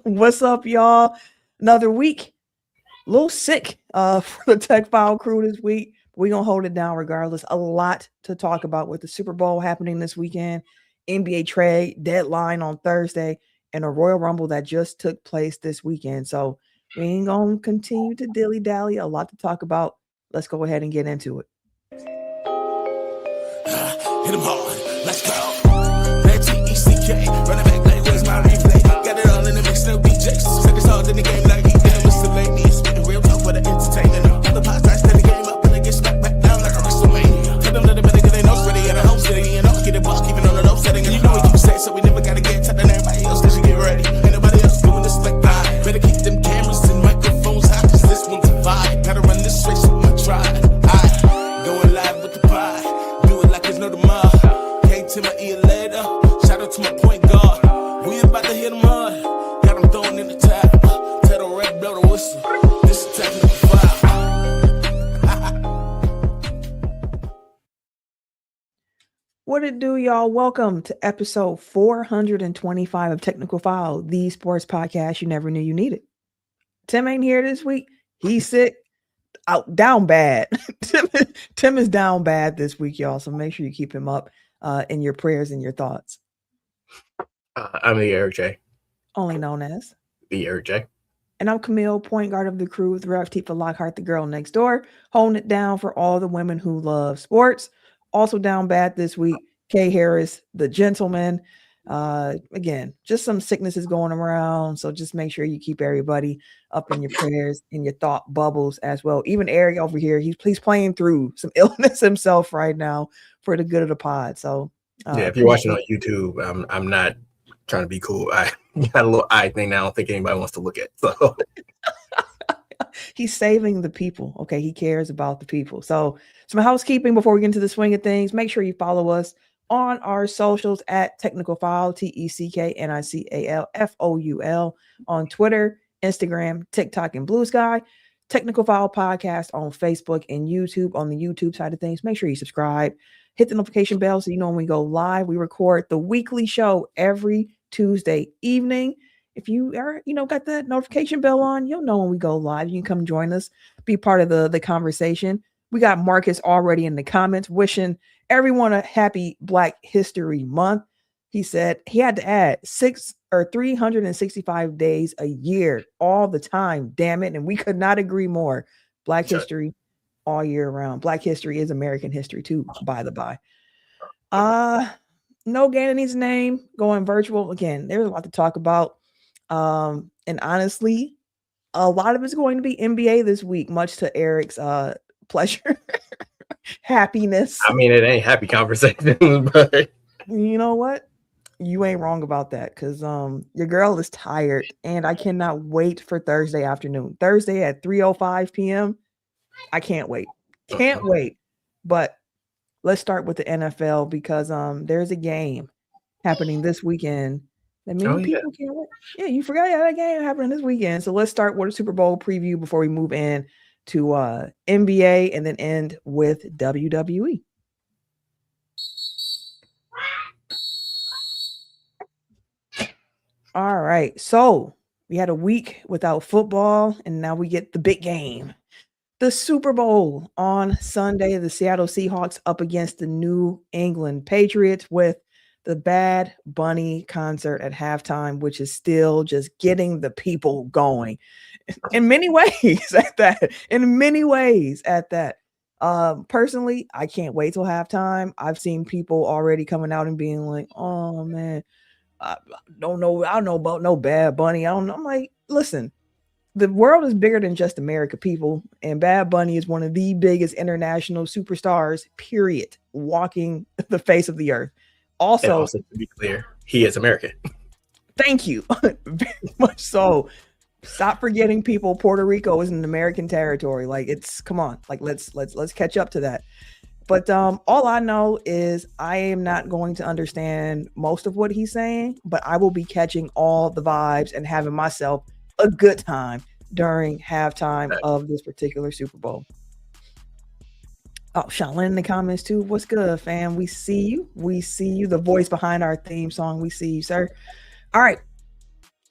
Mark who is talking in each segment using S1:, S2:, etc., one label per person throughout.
S1: What's up, y'all? Another week. A little sick for the Tech File crew this week. We're going to hold it down regardless. A lot to talk about with the Super Bowl happening this weekend, NBA trade deadline on Thursday, and a Royal Rumble that just took place this weekend. So we ain't going to continue to dilly-dally. A lot to talk about. Let's go ahead and get into it.
S2: Hit 'em hard, let's go. That T-E-C-K, running back like where's my replay? Got it all in the mix, no BJs. Said it's hard in the game like he did. Mr. Lady is spitting real talk for the entertainment. The podcast stand the game up and they get smacked back down like a WrestleMania. Tell them that they better get their notes ready at a home city. And I'll get it boss, keeping on the low setting. And you know we keep saying so we never gotta get tight than everybody else. Cause you get ready. Ain't nobody else doing this like I. Better keep them cameras and microphones hot. Cause this one's a vibe. Gotta run this race with my tribe. I going live with the pie. Do it like there's no tomorrow. To my ear later, shout out to my point guard. We about to hit them hard. Got them throwing in the tap. Tell the red blow the whistle. This is technical file.
S1: What it do, y'all? Welcome to episode 425 of Technical File, the sports podcast you never knew you needed. Tim ain't here this week. He's sick. Out down bad. Tim is down bad this week, y'all. So make sure you keep him up in your prayers and your thoughts.
S3: I'm the Eric J.
S1: Only known as
S3: The Eric J.
S1: And I'm Camille, point guard of the crew with Ref Tifa Lockhart, the girl next door, holding it down for all the women who love sports. Also down bad this week, Kay Harris, the gentleman. Again, just some sicknesses going around. So just make sure you keep everybody up in your prayers, in your thought bubbles as well. Even Eric over here, he's playing through some illness himself right now for the good of the pod. So
S3: if you're watching on YouTube, I'm not trying to be cool. I got a little eye thing that I don't think anybody wants to look at. So
S1: he's saving the people. Okay, he cares about the people. So some housekeeping before we get into the swing of things. Make sure you follow us on our socials at Technical File, TECKNICALFOUL on Twitter, Instagram, TikTok, and Blue Sky. Technical File Podcast on Facebook and YouTube. On the YouTube side of things, make sure you subscribe. Hit the notification bell so you know when we go live. We record the weekly show every Tuesday evening. If you are, got that notification bell on, you'll know when we go live. You can come join us, be part of the conversation. We got Marcus already in the comments wishing everyone a happy Black History Month. He said he had to add 365 days a year all the time. Damn it. And we could not agree more. Black history all year round. Black history is American history too, by the by. No Gainer needs a name going virtual. Again, there's a lot to talk about. And honestly, a lot of it's going to be NBA this week, much to Eric's pleasure. Happiness.
S3: I mean, it ain't happy conversation, but
S1: you know what? You ain't wrong about that because your girl is tired and I cannot wait for Thursday afternoon. Thursday at 3:05 p.m. I can't wait. Can't wait. But let's start with the NFL because there's a game happening this weekend. That means people can't wait. Yeah, you forgot that game happening this weekend. So let's start with a Super Bowl preview before we move in to NBA and then end with WWE. All right. So we had a week without football, and now we get the big game. The Super Bowl on Sunday, the Seattle Seahawks up against the New England Patriots with the Bad Bunny concert at halftime, which is still just getting the people going in many ways at that. Personally, I can't wait till halftime. I've seen people already coming out and being like, oh man, I don't know about no Bad Bunny. I don't know. I'm like, listen, the world is bigger than just America, people. And Bad Bunny is one of the biggest international superstars, period, walking the face of the earth. Also,
S3: to be clear, he is American.
S1: Thank you. Very much so. Stop forgetting, people. Puerto Rico is an American territory. Like, come on. Like, let's catch up to that. But all I know is I am not going to understand most of what he's saying, but I will be catching all the vibes and having myself a good time during halftime of this particular Super Bowl. Oh, Shaolin in the comments too. What's good, fam? We see you. The voice behind our theme song. We see you, sir. All right.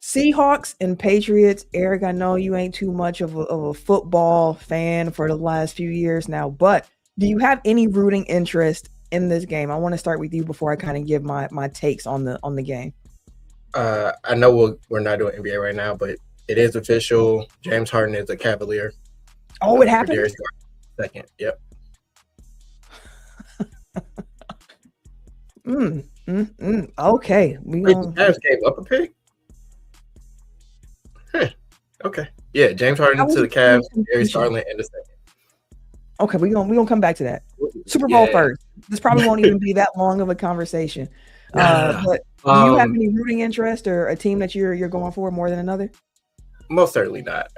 S1: Seahawks and Patriots. Eric, I know you ain't too much of a football fan for the last few years now, but do you have any rooting interest in this game? I want to start with you before I kind of give my takes on the game.
S3: I know we're not doing NBA right now, but it is official. James Harden is a Cavalier.
S1: Oh, it happened?
S3: Darius Garland second. Yep.
S1: Okay.
S3: The Cavs gave up a pick? Okay. Yeah, James Harden to the Cavs, Darius Garland in the second.
S1: Okay, we're gonna come back to that. Super Bowl first. This probably won't even be that long of a conversation. But do you have any rooting interest or a team that you're going for more than another?
S3: Most certainly not.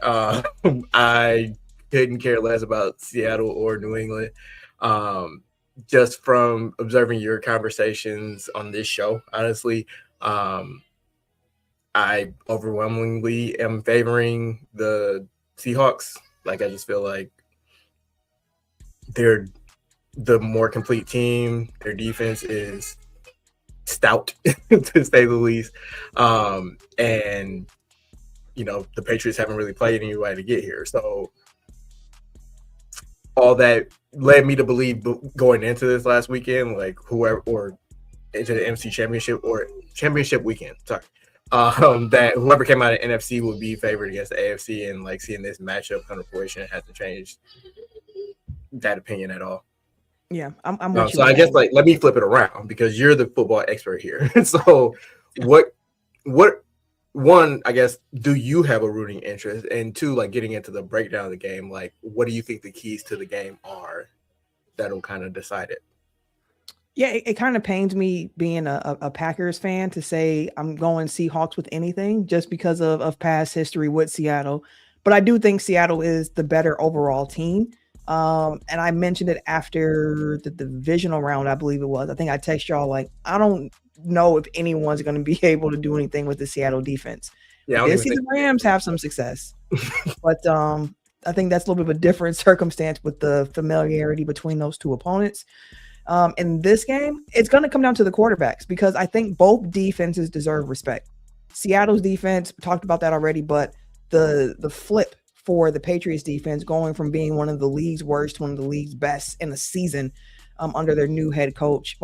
S3: I couldn't care less about Seattle or New England. Just from observing your conversations on this show, honestly, I overwhelmingly am favoring the Seahawks. Like, I just feel like they're the more complete team. Their defense is stout, to say the least. And, you know, the Patriots haven't really played anybody to get here. So all that led me to believe going into this last weekend, like whoever, or into the MC Championship or Championship weekend, that whoever came out of NFC would be favored against the AFC, and like seeing this matchup come to fruition hasn't changed that opinion at all.
S1: Yeah, I'm with you.
S3: So I guess like let me flip it around because you're the football expert here. So what one, I guess, do you have a rooting interest? And two, like getting into the breakdown of the game, like what do you think the keys to the game are that'll kind of decide it?
S1: Yeah, it kind of pains me being a Packers fan to say I'm going Seahawks with anything just because of past history with Seattle. But I do think Seattle is the better overall team. And I mentioned it after the divisional round, I believe it was. I think I texted y'all like, I don't know if anyone's going to be able to do anything with the Seattle defense. Yeah, I did see the Rams have some success, but I think that's a little bit of a different circumstance with the familiarity between those two opponents. In this game, it's going to come down to the quarterbacks because I think both defenses deserve respect. Seattle's defense, we talked about that already, but the flip for the Patriots defense going from being one of the league's worst to one of the league's best in a season under their new head coach,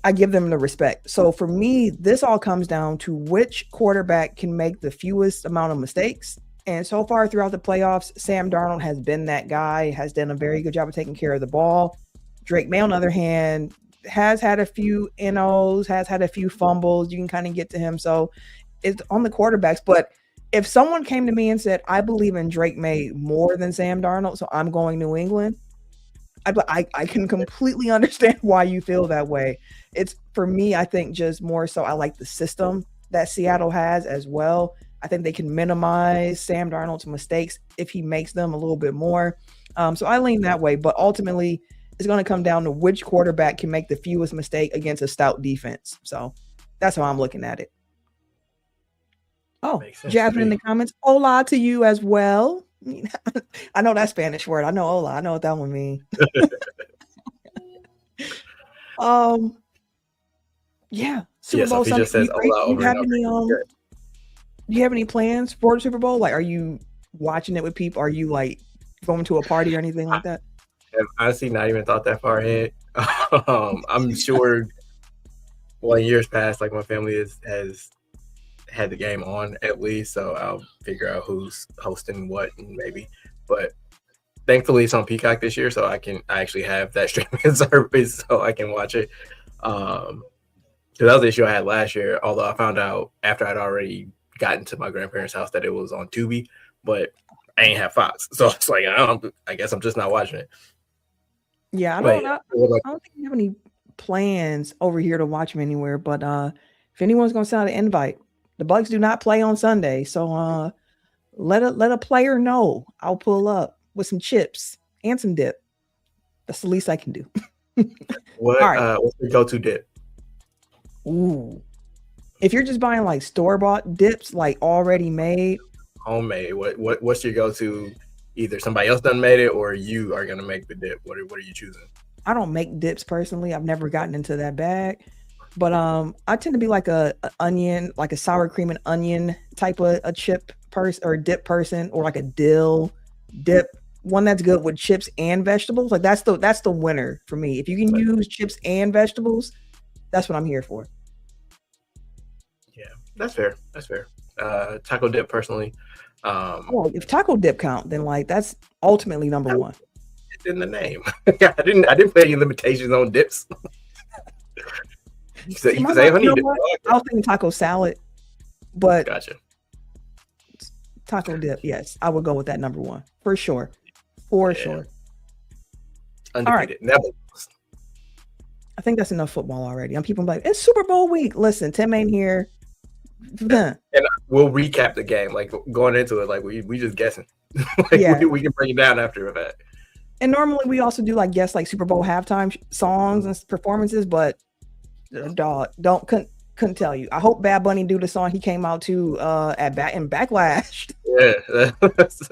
S1: I give them the respect. So for me, this all comes down to which quarterback can make the fewest amount of mistakes. And so far throughout the playoffs, Sam Darnold has been that guy, has done a very good job of taking care of the ball. Drake May, on the other hand, has had a few NOs, has had a few fumbles. You can kind of get to him. So it's on the quarterbacks. But if someone came to me and said, I believe in Drake May more than Sam Darnold, so I'm going New England, I can completely understand why you feel that way. It's, for me, I think just more so I like the system that Seattle has as well. I think they can minimize Sam Darnold's mistakes if he makes them a little bit more. So I lean that way. But ultimately, it's going to come down to which quarterback can make the fewest mistake against a stout defense. So that's how I'm looking at it. Oh, Jasmine in the comments. Hola to you as well. I know that Spanish word. I know hola. I know what that one means. Yeah. Super Bowl Sunday. Do you have any plans for the Super Bowl? Like, are you watching it with people? Are you like going to a party or anything like that?
S3: I've honestly not even thought that far ahead. I'm sure in years past, like my family has had the game on at least, so I'll figure out who's hosting what and maybe. But thankfully it's on Peacock this year, so I actually have that streaming service so I can watch it. Because that was the issue I had last year, although I found out after I'd already gotten to my grandparents' house that it was on Tubi, but I ain't have Fox. So it's like I guess I'm just not watching it.
S1: Yeah, I don't think we have any plans over here to watch them anywhere. But if anyone's going to send out an invite, the Bucks do not play on Sunday. So let a player know. I'll pull up with some chips and some dip. That's the least I can do.
S3: What's your go-to dip?
S1: Ooh. If you're just buying like store-bought dips, like already made.
S3: Homemade. What's your go-to? Either somebody else done made it or you are going to make the dip. What are you choosing?
S1: I don't make dips personally. I've never gotten into that bag. But I tend to be like a onion, like a sour cream and onion type of a chip person or dip person, or like a dill dip. One that's good with chips and vegetables. Like that's the winner for me. If you can use chips and vegetables, that's what I'm here for.
S3: Yeah, that's fair. That's fair. Taco dip personally.
S1: Well, if taco dip count, then like that's ultimately number one.
S3: It's in the name. I didn't put any limitations on dips. You can say honey dip.
S1: I was thinking taco salad, but
S3: Gotcha.
S1: taco dip, yes, I would go with that number one for sure. For sure.
S3: Undefeated. Never.
S1: I think that's enough football already. I'm people like, it's Super Bowl week. Listen, Tim ain't here.
S3: And we'll recap the game, like going into it, like we just guessing. Like we can bring it down after that.
S1: And normally we also do like guess like Super Bowl halftime songs and performances, but dog, couldn't tell you. I hope Bad Bunny do the song he came out to in Backlash.
S3: Yeah, that's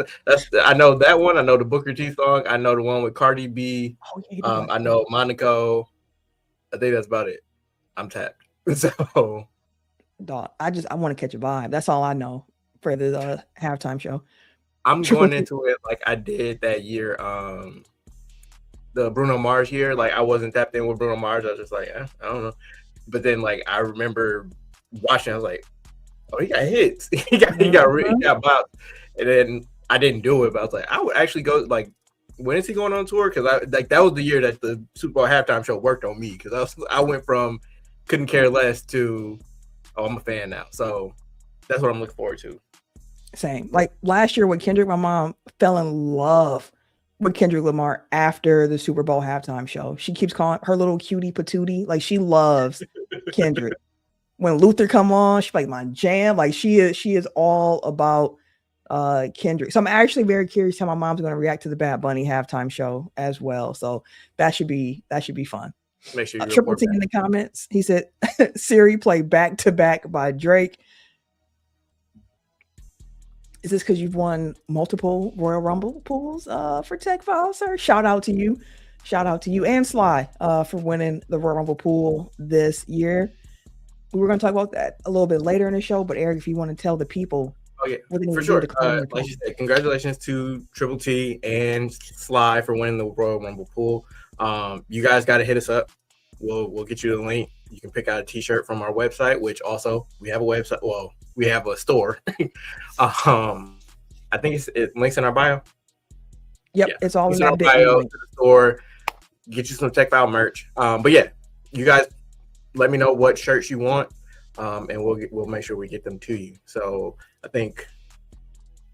S3: I know that one. I know the Booker T song. I know the one with Cardi B.
S1: Oh, yeah,
S3: I know Monaco. I think that's about it. I'm tapped. So,
S1: dog, I want to catch a vibe. That's all I know for the halftime show.
S3: I'm going into it like I did that year. The Bruno Mars year. Like I wasn't tapped in with Bruno Mars. I was just like, I don't know. But then like I remember watching. I was like, oh, he got hits. he got bopped. And then I didn't do it, but I was like, I would actually go. Like, when is he going on tour? Because that was the year that the Super Bowl halftime show worked on me. Because I went from couldn't care less to I'm a fan now. So that's what I'm looking forward to.
S1: Same. Like last year with Kendrick, my mom fell in love with Kendrick Lamar after the Super Bowl halftime show. She keeps calling her little cutie patootie. Like she loves Kendrick. When Luther come on, she's like my jam. Like she is all about Kendrick. So I'm actually very curious how my mom's going to react to the Bad Bunny halftime show as well. So that should be fun.
S3: Make sure you
S1: Triple T in the comments. He said Siri play Back to Back by Drake. Is this because you've won multiple Royal Rumble pools for Tech File, sir? Shout out to you. Shout out to you and Sly for winning the Royal Rumble pool this year. We were going to talk about that a little bit later in the show, but Eric, if you want to tell the people.
S3: Oh, yeah, for sure. Like you said, congratulations to Triple T and Sly for winning the Royal Rumble pool. You guys got to hit us up. We'll get you the link. You can pick out a t-shirt from our website, which also we have a website. Well, we have a store. I think it links in our bio.
S1: Yep, yeah. It's all in
S3: our bio to the store. Get you some Tech File merch. But yeah, you guys let me know what shirts you want, and we'll make sure we get them to you. So I think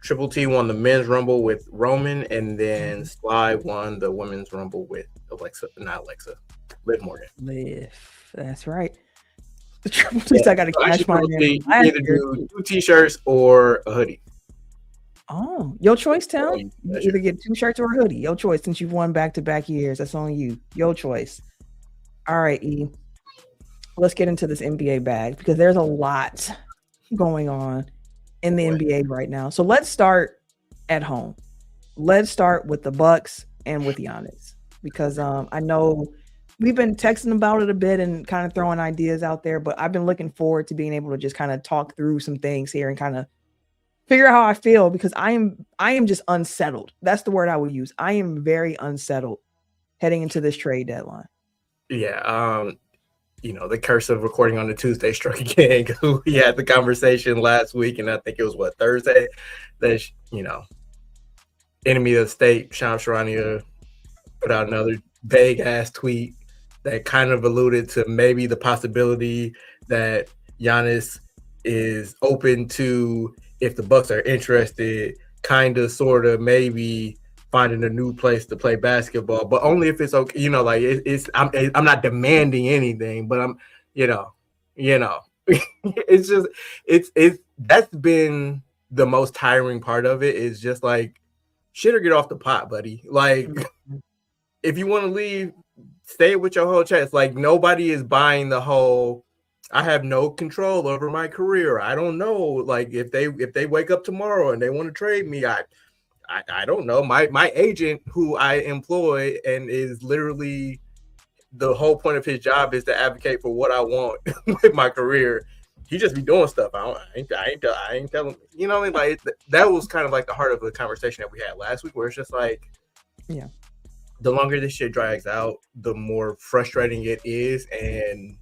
S3: Triple T won the men's rumble with Roman, and then Sly won the women's rumble with Liv Morgan.
S1: Liv, that's right. The Triple T, I got to cash my name.
S3: Either do 2 t-shirts or a hoodie.
S1: Oh, your choice, Tim. You either get 2 shirts or a hoodie. Your choice. Since you've won back-to-back years, that's on you. Your choice. All right, E. Let's get into this NBA bag because there's a lot going on in the NBA right now. So let's start at home. Let's start with the Bucks and with Giannis because I know we've been texting about it a bit and kind of throwing ideas out there, but I've been looking forward to being able to just kind of talk through some things here and kind of figure out how I feel because I am just unsettled. That's the word I would use. I am very unsettled heading into this trade deadline.
S3: Yeah. The curse of recording on the Tuesday struck again. We had the conversation last week, and I think it was Thursday that, enemy of the state, Shams Charania, put out another vague ass tweet that kind of alluded to maybe the possibility that Giannis is open to, if the Bucks are interested, kind of, sort of, maybe finding a new place to play basketball, but only if it's okay. I'm not demanding anything, but I'm, it's just, it's that's been the most tiring part of it is just like, shit or get off the pot, buddy. Like, if you want to leave, stay with your whole chest. Like, nobody is buying the whole, I have no control over my career. I don't know. Like, if they wake up tomorrow and they want to trade me, I don't know. My agent, who I employ and is literally the whole point of his job is to advocate for what I want with my career. He just be doing stuff. I ain't telling. You know what I mean? Like that was kind of like the heart of the conversation that we had last week, where it's just like,
S1: yeah,
S3: the longer this shit drags out, the more frustrating it is, and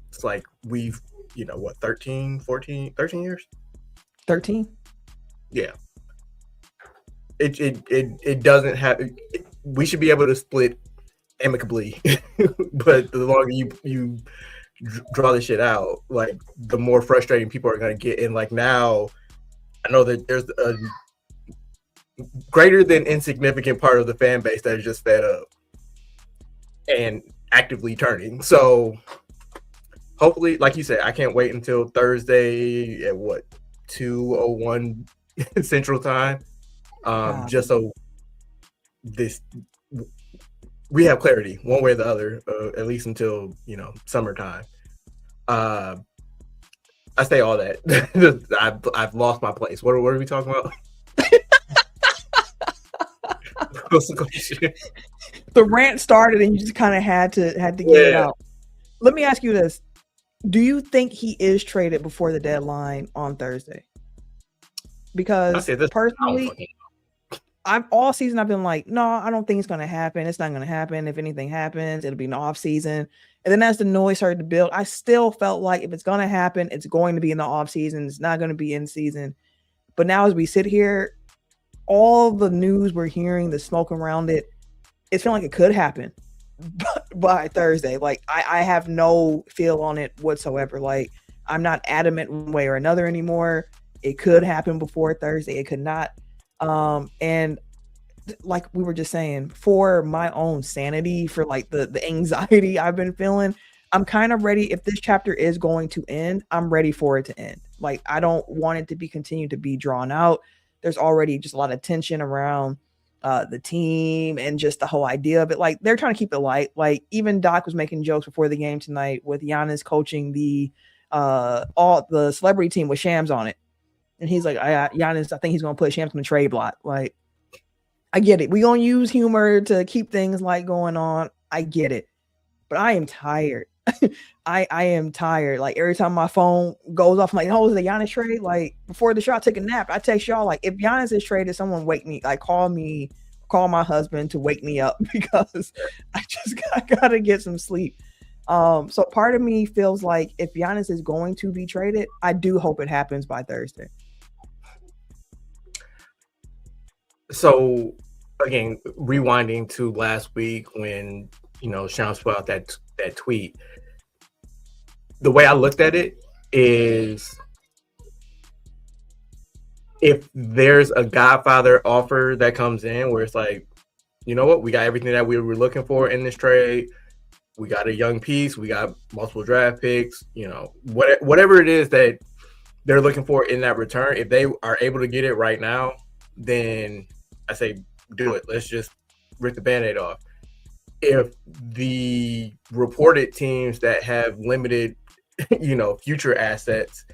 S3: it's like we've, 13 years.
S1: 13.
S3: Yeah. It doesn't have. We should be able to split amicably, but the longer you draw this shit out, like the more frustrating people are going to get. And like now, I know that there's a greater than insignificant part of the fan base that is just fed up and actively turning. So hopefully, like you said, I can't wait until Thursday at 2:01 Central Time, just so we have clarity one way or the other, at least until summertime. I say all that. I've lost my place. What are we talking about? What's the question?
S1: The rant started, and you just kind of had to get it out. Let me ask you this: do you think he is traded before the deadline on Thursday? Because personally, all season I've been like, no, I don't think it's going to happen. It's not going to happen. If anything happens, it'll be an off season. And then as the noise started to build, I still felt like if it's going to happen, it's going to be in the off season. It's not going to be in season. But now as we sit here, all the news we're hearing, the smoke around it, it's feeling like it could happen by Thursday. Like I have no feel on it whatsoever. Like I'm not adamant one way or another anymore. It could happen before Thursday. It could not. And like we were just saying, for my own sanity, for like the anxiety I've been feeling, I'm kind of ready. If this chapter is going to end, I'm ready for it to end. Like I don't want it to be continued to be drawn out. There's already just a lot of tension around the team and just the whole idea of it. Like they're trying to keep it light. Like even Doc was making jokes before the game tonight with Giannis coaching the celebrity team with Shams on it. And he's like, Giannis, I think he's going to put Shams on the trade block. Like, I get it. We're going to use humor to keep things like going on. I get it. But I am tired. I am tired. Like, every time my phone goes off, I'm like, oh, is the Giannis trade? Like, before the show, I took a nap. I text y'all, like, if Giannis is traded, someone wake me. Like, call my husband to wake me up because I got to get some sleep. So part of me feels like if Giannis is going to be traded, I do hope it happens by Thursday.
S3: So again, rewinding to last week when Shams put out that tweet, the way I looked at it is, if there's a Godfather offer that comes in where it's like, you know what, we got everything that we were looking for in this trade. We got a young piece. We got multiple draft picks. Whatever it is that they're looking for in that return, if they are able to get it right now, then I say do it. Let's just rip the Band-Aid off. If the reported teams that have limited, future assets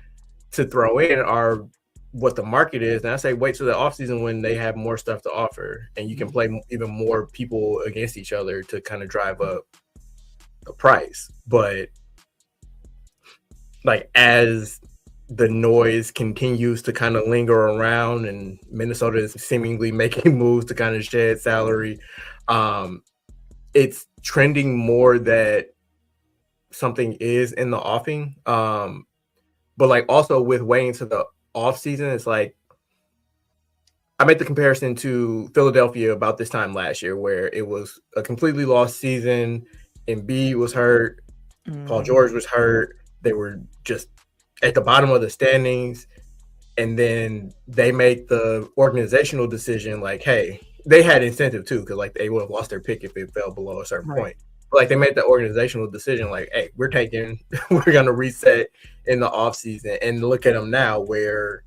S3: to throw in are what the market is, then I say wait till the offseason when they have more stuff to offer and you can play even more people against each other to kind of drive up the price. But like as the noise continues to kind of linger around and Minnesota is seemingly making moves to kind of shed salary, it's trending more that something is in the offing. But like also with waiting to the off season, it's like I made the comparison to Philadelphia about this time last year where it was a completely lost season. Embiid was hurt. Paul George was hurt. They were just at the bottom of the standings. And then they made the organizational decision like, hey, they had incentive too, because like they would have lost their pick if it fell below a certain point. But like they made the organizational decision like, hey, we're going to reset in the offseason. And look at them now where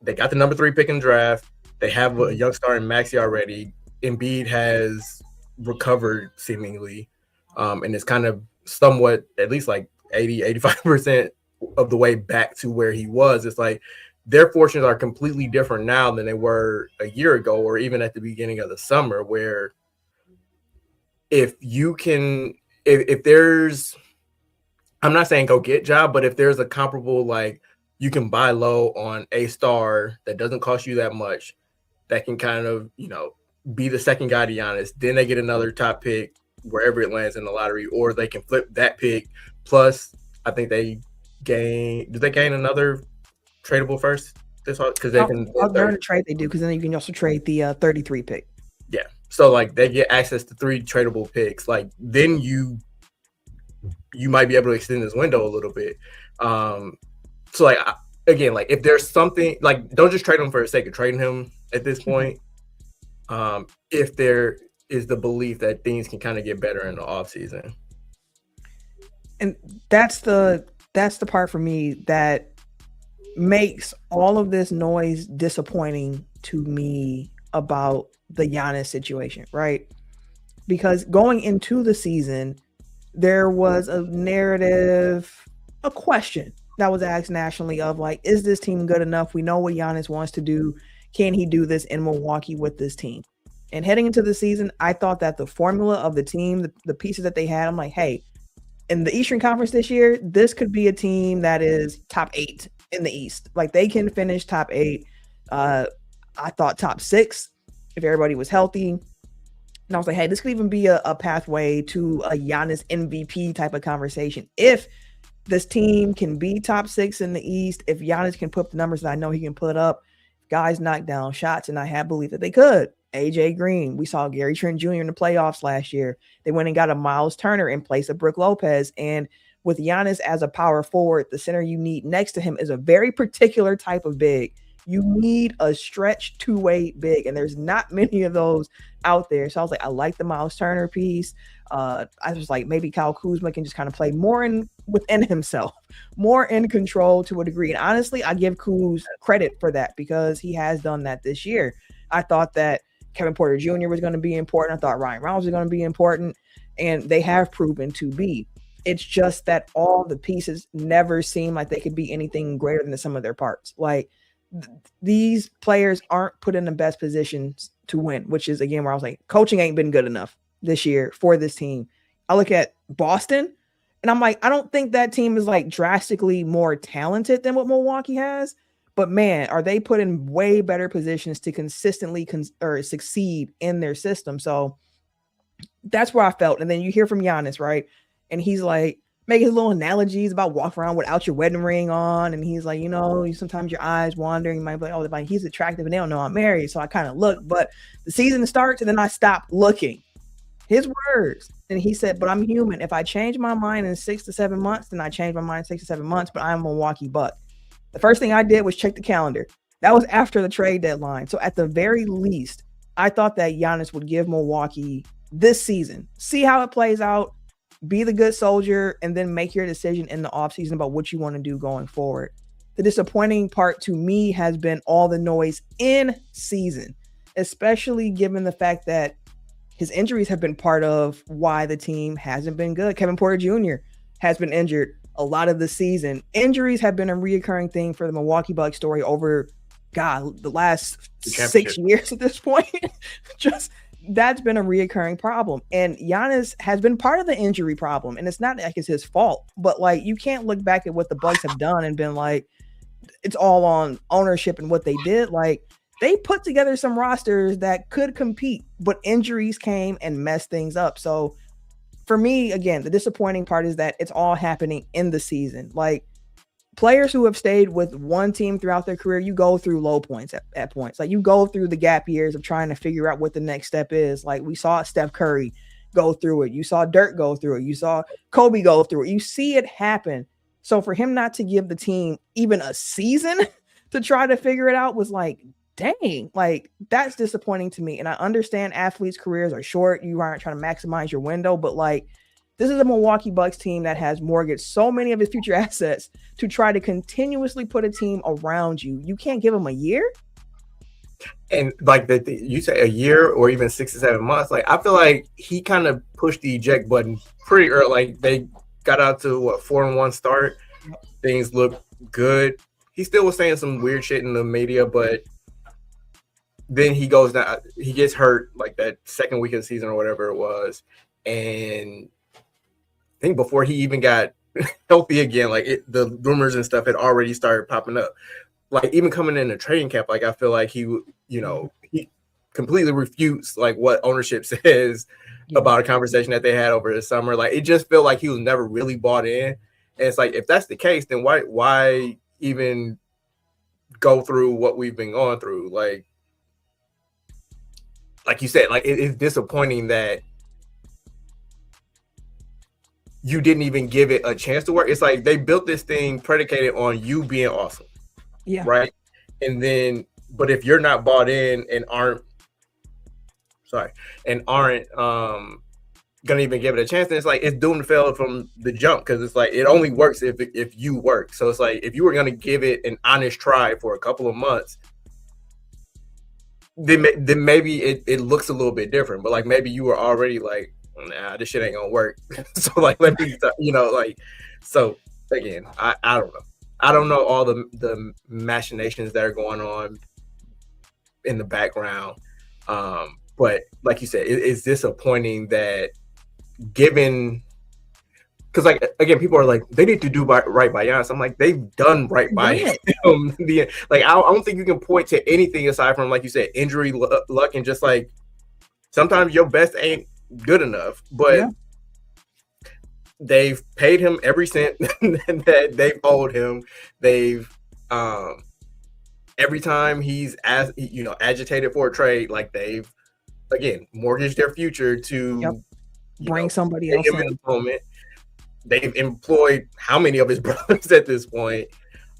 S3: they got the number 3 pick in the draft. They have a young star in Maxey already. Embiid has recovered seemingly. And it's kind of somewhat, at least like 85% of the way back to where he was. It's like their fortunes are completely different now than they were a year ago or even at the beginning of the summer, where if you can if there's, I'm not saying go get Ja, but if there's a comparable, like you can buy low on a star that doesn't cost you that much, that can kind of, be the second guy to Giannis, then they get another top pick wherever it lands in the lottery, or they can flip that pick. Plus, I think they gain another tradable first? Because they can.
S1: I'll learn to trade they do, because then you can also trade the 33 pick.
S3: Yeah. So like they get access to 3 tradable picks. Like then you might be able to extend this window a little bit. So like again, like if there's something, like don't just trade him for the sake of trading him at this point. If there is the belief that things can kind of get better in the offseason.
S1: And that's the part for me that makes all of this noise disappointing to me about the Giannis situation, right? Because going into the season, there was a narrative, a question that was asked nationally of like, is this team good enough? We know what Giannis wants to do. Can he do this in Milwaukee with this team? And heading into the season, I thought that the formula of the team, the pieces that they had, I'm like, hey, in the Eastern Conference this year, this could be a team that is top 8 in the East. Like they can finish top 8. I thought top 6 if everybody was healthy. And I was like, hey, this could even be a pathway to a Giannis MVP type of conversation. If this team can be top 6 in the East, if Giannis can put the numbers that I know he can put up, guys knock down shots, and I have belief that they could. AJ Green, we saw Gary Trent Jr. in the playoffs last year. They went and got a Miles Turner in place of Brook Lopez. And with Giannis as a power forward, the center you need next to him is a very particular type of big. You need a stretch two-way big, and there's not many of those out there. So I was like, I like the Miles Turner piece. I was like, maybe Kyle Kuzma can just kind of play more within himself, more in control to a degree. And honestly, I give Kuz credit for that because he has done that this year. I thought that Kevin Porter Jr. was going to be important. I thought Ryan Reynolds was going to be important, and they have proven to be. It's just that all the pieces never seem like they could be anything greater than the sum of their parts. Like these players aren't put in the best positions to win, which is again where I was like, coaching ain't been good enough this year for this team. I look at Boston and I'm like, I don't think that team is like drastically more talented than what Milwaukee has, but man, are they put in way better positions to consistently succeed in their system. So that's where I felt. And then you hear from Giannis, right? And he's like making his little analogies about walking around without your wedding ring on. And he's like, sometimes your eyes wandering. You might be like, oh, like he's attractive and they don't know I'm married. So I kind of look, but the season starts and then I stop looking. His words. And he said, but I'm human. If I change my mind in 6 to 7 months, then I change my mind in 6 to 7 months, but I'm a Milwaukee Buck. The first thing I did was check the calendar. That was after the trade deadline. So at the very least, I thought that Giannis would give Milwaukee this season, see how it plays out, be the good soldier, and then make your decision in the offseason about what you want to do going forward. The disappointing part to me has been all the noise in season, especially given the fact that his injuries have been part of why the team hasn't been good. Kevin Porter Jr. has been injured a lot of the season. Injuries have been a reoccurring thing for the Milwaukee Bucks story over, the last 6 years at this point. Just that's been a reoccurring problem. And Giannis has been part of the injury problem. And it's not like it's his fault, but like you can't look back at what the Bucks have done and been like, it's all on ownership and what they did. Like they put together some rosters that could compete, but injuries came and messed things up. So for me, again, the disappointing part is that it's all happening in the season. Like players who have stayed with one team throughout their career, you go through low points at points. Like you go through the gap years of trying to figure out what the next step is. Like we saw Steph Curry go through it. You saw Dirk go through it. You saw Kobe go through it. You see it happen. So for him not to give the team even a season to try to figure it out was like, dang, like that's disappointing to me. And I understand athletes' careers are short. You aren't trying to maximize your window, but like this is a Milwaukee Bucks team that has mortgaged so many of his future assets to try to continuously put a team around you. You can't give them a year.
S3: And like you say a year or even 6 to 7 months. Like I feel like he kind of pushed the eject button pretty early. Like they got out to 4-1 start. Things look good. He still was saying some weird shit in the media, but then he goes down, he gets hurt like that second week of the season or whatever it was. And think before he even got healthy again, like the rumors and stuff had already started popping up. Like even coming in the training camp, like I feel like he completely refutes like what ownership says about a conversation that they had over the summer. Like it just felt like he was never really bought in. And it's like, if that's the case, then why even go through what we've been going through? Like you said, like it's disappointing that you didn't even give it a chance to work. It's like they built this thing predicated on you being awesome.
S1: Yeah.
S3: Right. And then, but if you're not bought in and aren't gonna even give it a chance, then it's like it's doomed to fail from the jump, because it's like it only works if you work. So it's like if you were gonna give it an honest try for a couple of months, then maybe it looks a little bit different. But like maybe you were already like, nah, this shit ain't gonna work. So like let me like, so again, I don't know. I don't know all the machinations that are going on in the background. But like you said, it's disappointing that given, because like again, people are like, they need to do right by Giannis. I'm like, they've done right by him. Like I don't think you can point to anything aside from, like you said, injury luck, and just like sometimes your best ain't good enough. But they've paid him every cent that they've owed him. They've every time he's agitated for a trade, like they've again mortgaged their future to
S1: bring somebody else in.
S3: Moment. They've employed how many of his brothers at this point?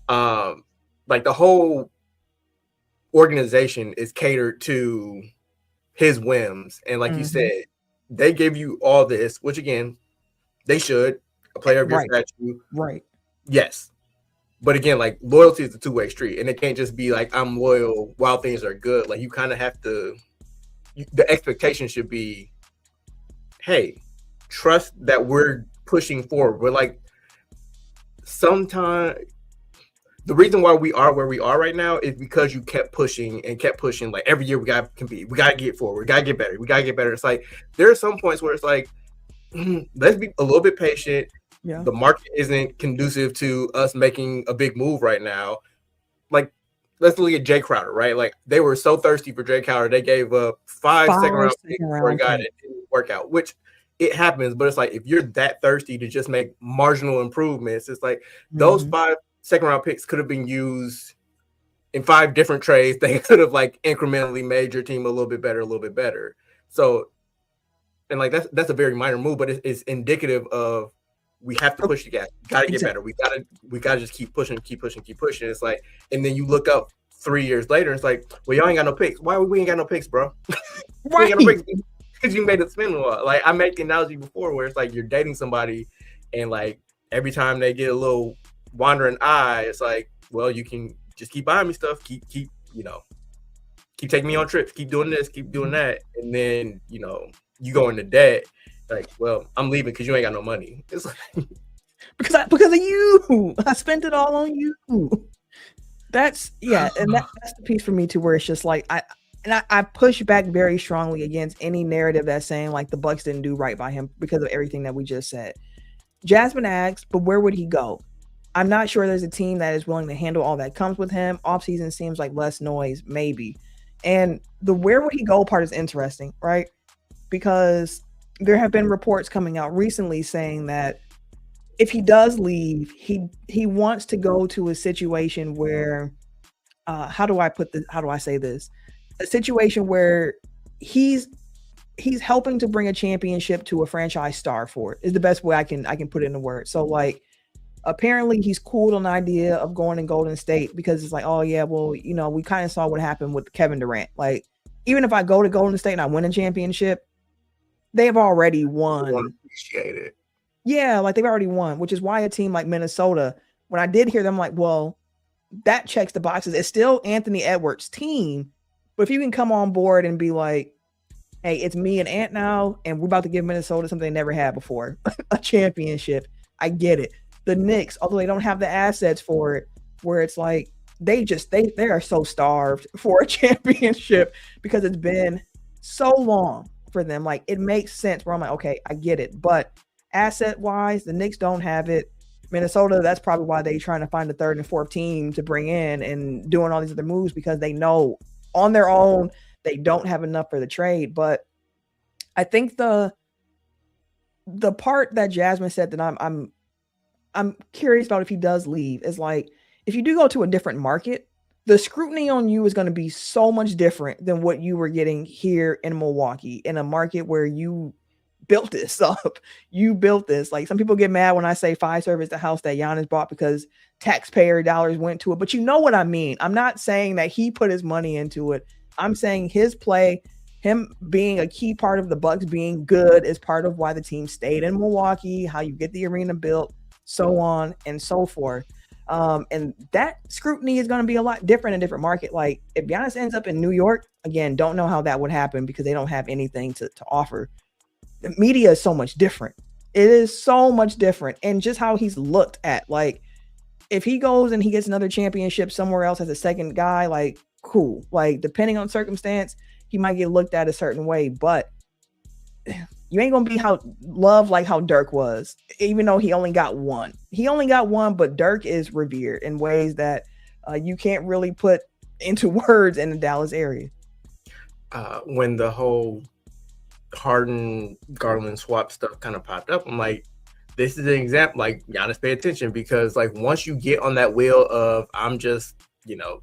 S3: Like the whole organization is catered to his whims, and like you said, they gave you all this, which again, they should. A player of your statue,
S1: right? Yes,
S3: but again, like loyalty is a two-way street, and it can't just be like I'm loyal while things are good. Like you kind of have to. The expectation should be, hey, trust that we're pushing forward. We're like, sometimes the reason why we are where we are right now is because you kept pushing. Like every year we gotta compete, we gotta get forward, we gotta get better. It's like there are some points where it's like, let's be a little bit patient. Yeah. The market isn't conducive to us making a big move right now. Like, let's look at Jay Crowder, right? Like they were so thirsty for Jay Crowder, they gave up five second round picks for a guy that didn't work out, which it happens. But it's like if you're that thirsty to just make marginal improvements, it's like those 5 second round picks could have been used in 5 different trades. They could have like incrementally made your team a little bit better. So, and like that's a very minor move, but it's indicative of we have to push the gas. Got to get better. We gotta just keep pushing. It's like, and then you look up 3 years later, it's like, well, y'all ain't got no picks. Why we ain't got no picks, bro? We ain't got no picks because you made it spin a lot. Like I made the analogy before, where it's like you're dating somebody, and like every time they get a little wandering eye, it's like, well, you can just keep buying me stuff, keep taking me on trips, keep doing this, keep doing that, and then you go into debt. Like, well, I'm leaving because you ain't got no money. It's like
S1: because of you. I spent it all on you. That's and that's the piece for me too, where it's just like I push back very strongly against any narrative that's saying like the Bucks didn't do right by him because of everything that we just said. Jasmine asked, but where would he go? I'm not sure there's a team that is willing to handle all that comes with him. Offseason seems like less noise, maybe. And the where would he go part is interesting, right? Because there have been reports coming out recently saying that if he does leave, he wants to go to a situation where, how do I say this? A situation where he's helping to bring a championship to a franchise star for it is the best way I can put it in a word. So like, apparently he's cooled on the idea of going to Golden State because it's like, oh yeah, well, we kind of saw what happened with Kevin Durant. Like, even if I go to Golden State and I win a championship, they've already won.
S3: Appreciate it.
S1: Yeah, like they've already won, which is why a team like Minnesota, when I did hear them, like, well, that checks the boxes. It's still Anthony Edwards' team, but if you can come on board and be like, hey, it's me and Ant now, and we're about to give Minnesota something they never had before, a championship. I get it. The Knicks, although they don't have the assets for it, where it's like they are so starved for a championship because it's been so long for them. Like, it makes sense where I'm like, okay, I get it. But asset wise, the Knicks don't have it. Minnesota, that's probably why they're trying to find the third and fourth team to bring in and doing all these other moves, because they know on their own they don't have enough for the trade. But I think the part that Jasmine said that I'm curious about if he does leave is like, if you do go to a different market, the scrutiny on you is going to be so much different than what you were getting here in Milwaukee, in a market where you built this up. You built this. Like, some people get mad when I say Fiserv is the house that Giannis bought because taxpayer dollars went to it. But you know what I mean. I'm not saying that he put his money into it. I'm saying his play, him being a key part of the Bucks being good, is part of why the team stayed in Milwaukee, how you get the arena built, so on and so forth. And that scrutiny is going to be a lot different in a different market. Like, if Giannis ends up in New York, again, don't know how that would happen because they don't have anything to offer. The media is so much different. It is so much different. And just how he's looked at, like, if he goes and he gets another championship somewhere else as a second guy, like, cool. Like, depending on circumstance, he might get looked at a certain way, but you ain't gonna be loved like how Dirk was, even though he only got one. He only got one, but Dirk is revered in ways that you can't really put into words in the Dallas area.
S3: When the whole Harden Garland swap stuff kind of popped up, I'm like, this is an example. Like, Giannis, pay attention, because like once you get on that wheel of I'm just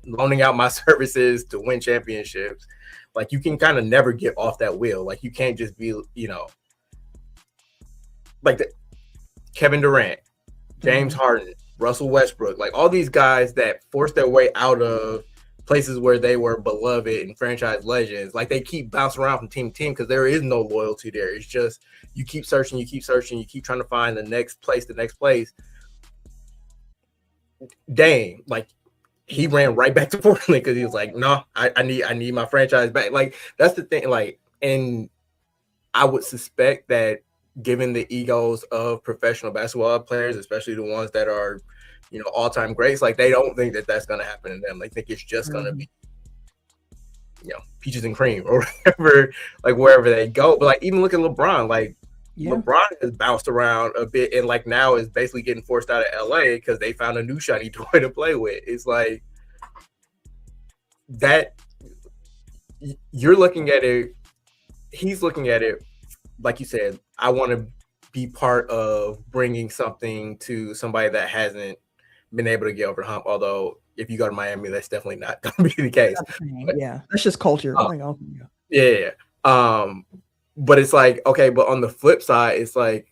S3: loaning out my services to win championships, like you can kind of never get off that wheel. Like, you can't just be, like Kevin Durant, James Harden, Russell Westbrook, like all these guys that forced their way out of places where they were beloved and franchise legends. Like, they keep bouncing around from team to team because there is no loyalty there. It's just you keep searching, you keep trying to find the next place. Dame, like, he ran right back to Portland because he was like, no, I need my franchise back. Like, that's the thing. Like, and I would suspect that given the egos of professional basketball players, especially the ones that are, all-time greats, like, they don't think that that's going to happen to them. They think it's just going to be, peaches and cream or whatever, like wherever they go. But like, even look at LeBron, like, LeBron has bounced around a bit and like now is basically getting forced out of LA because they found a new shiny toy to play with. It's like that you're looking at it, he's looking at it, like you said, I want to be part of bringing something to somebody that hasn't been able to get over the hump. Although if you go to Miami, that's definitely not going to be the case.
S1: Yeah, that's just culture.
S3: Yeah. But it's like, okay, but on the flip side, it's like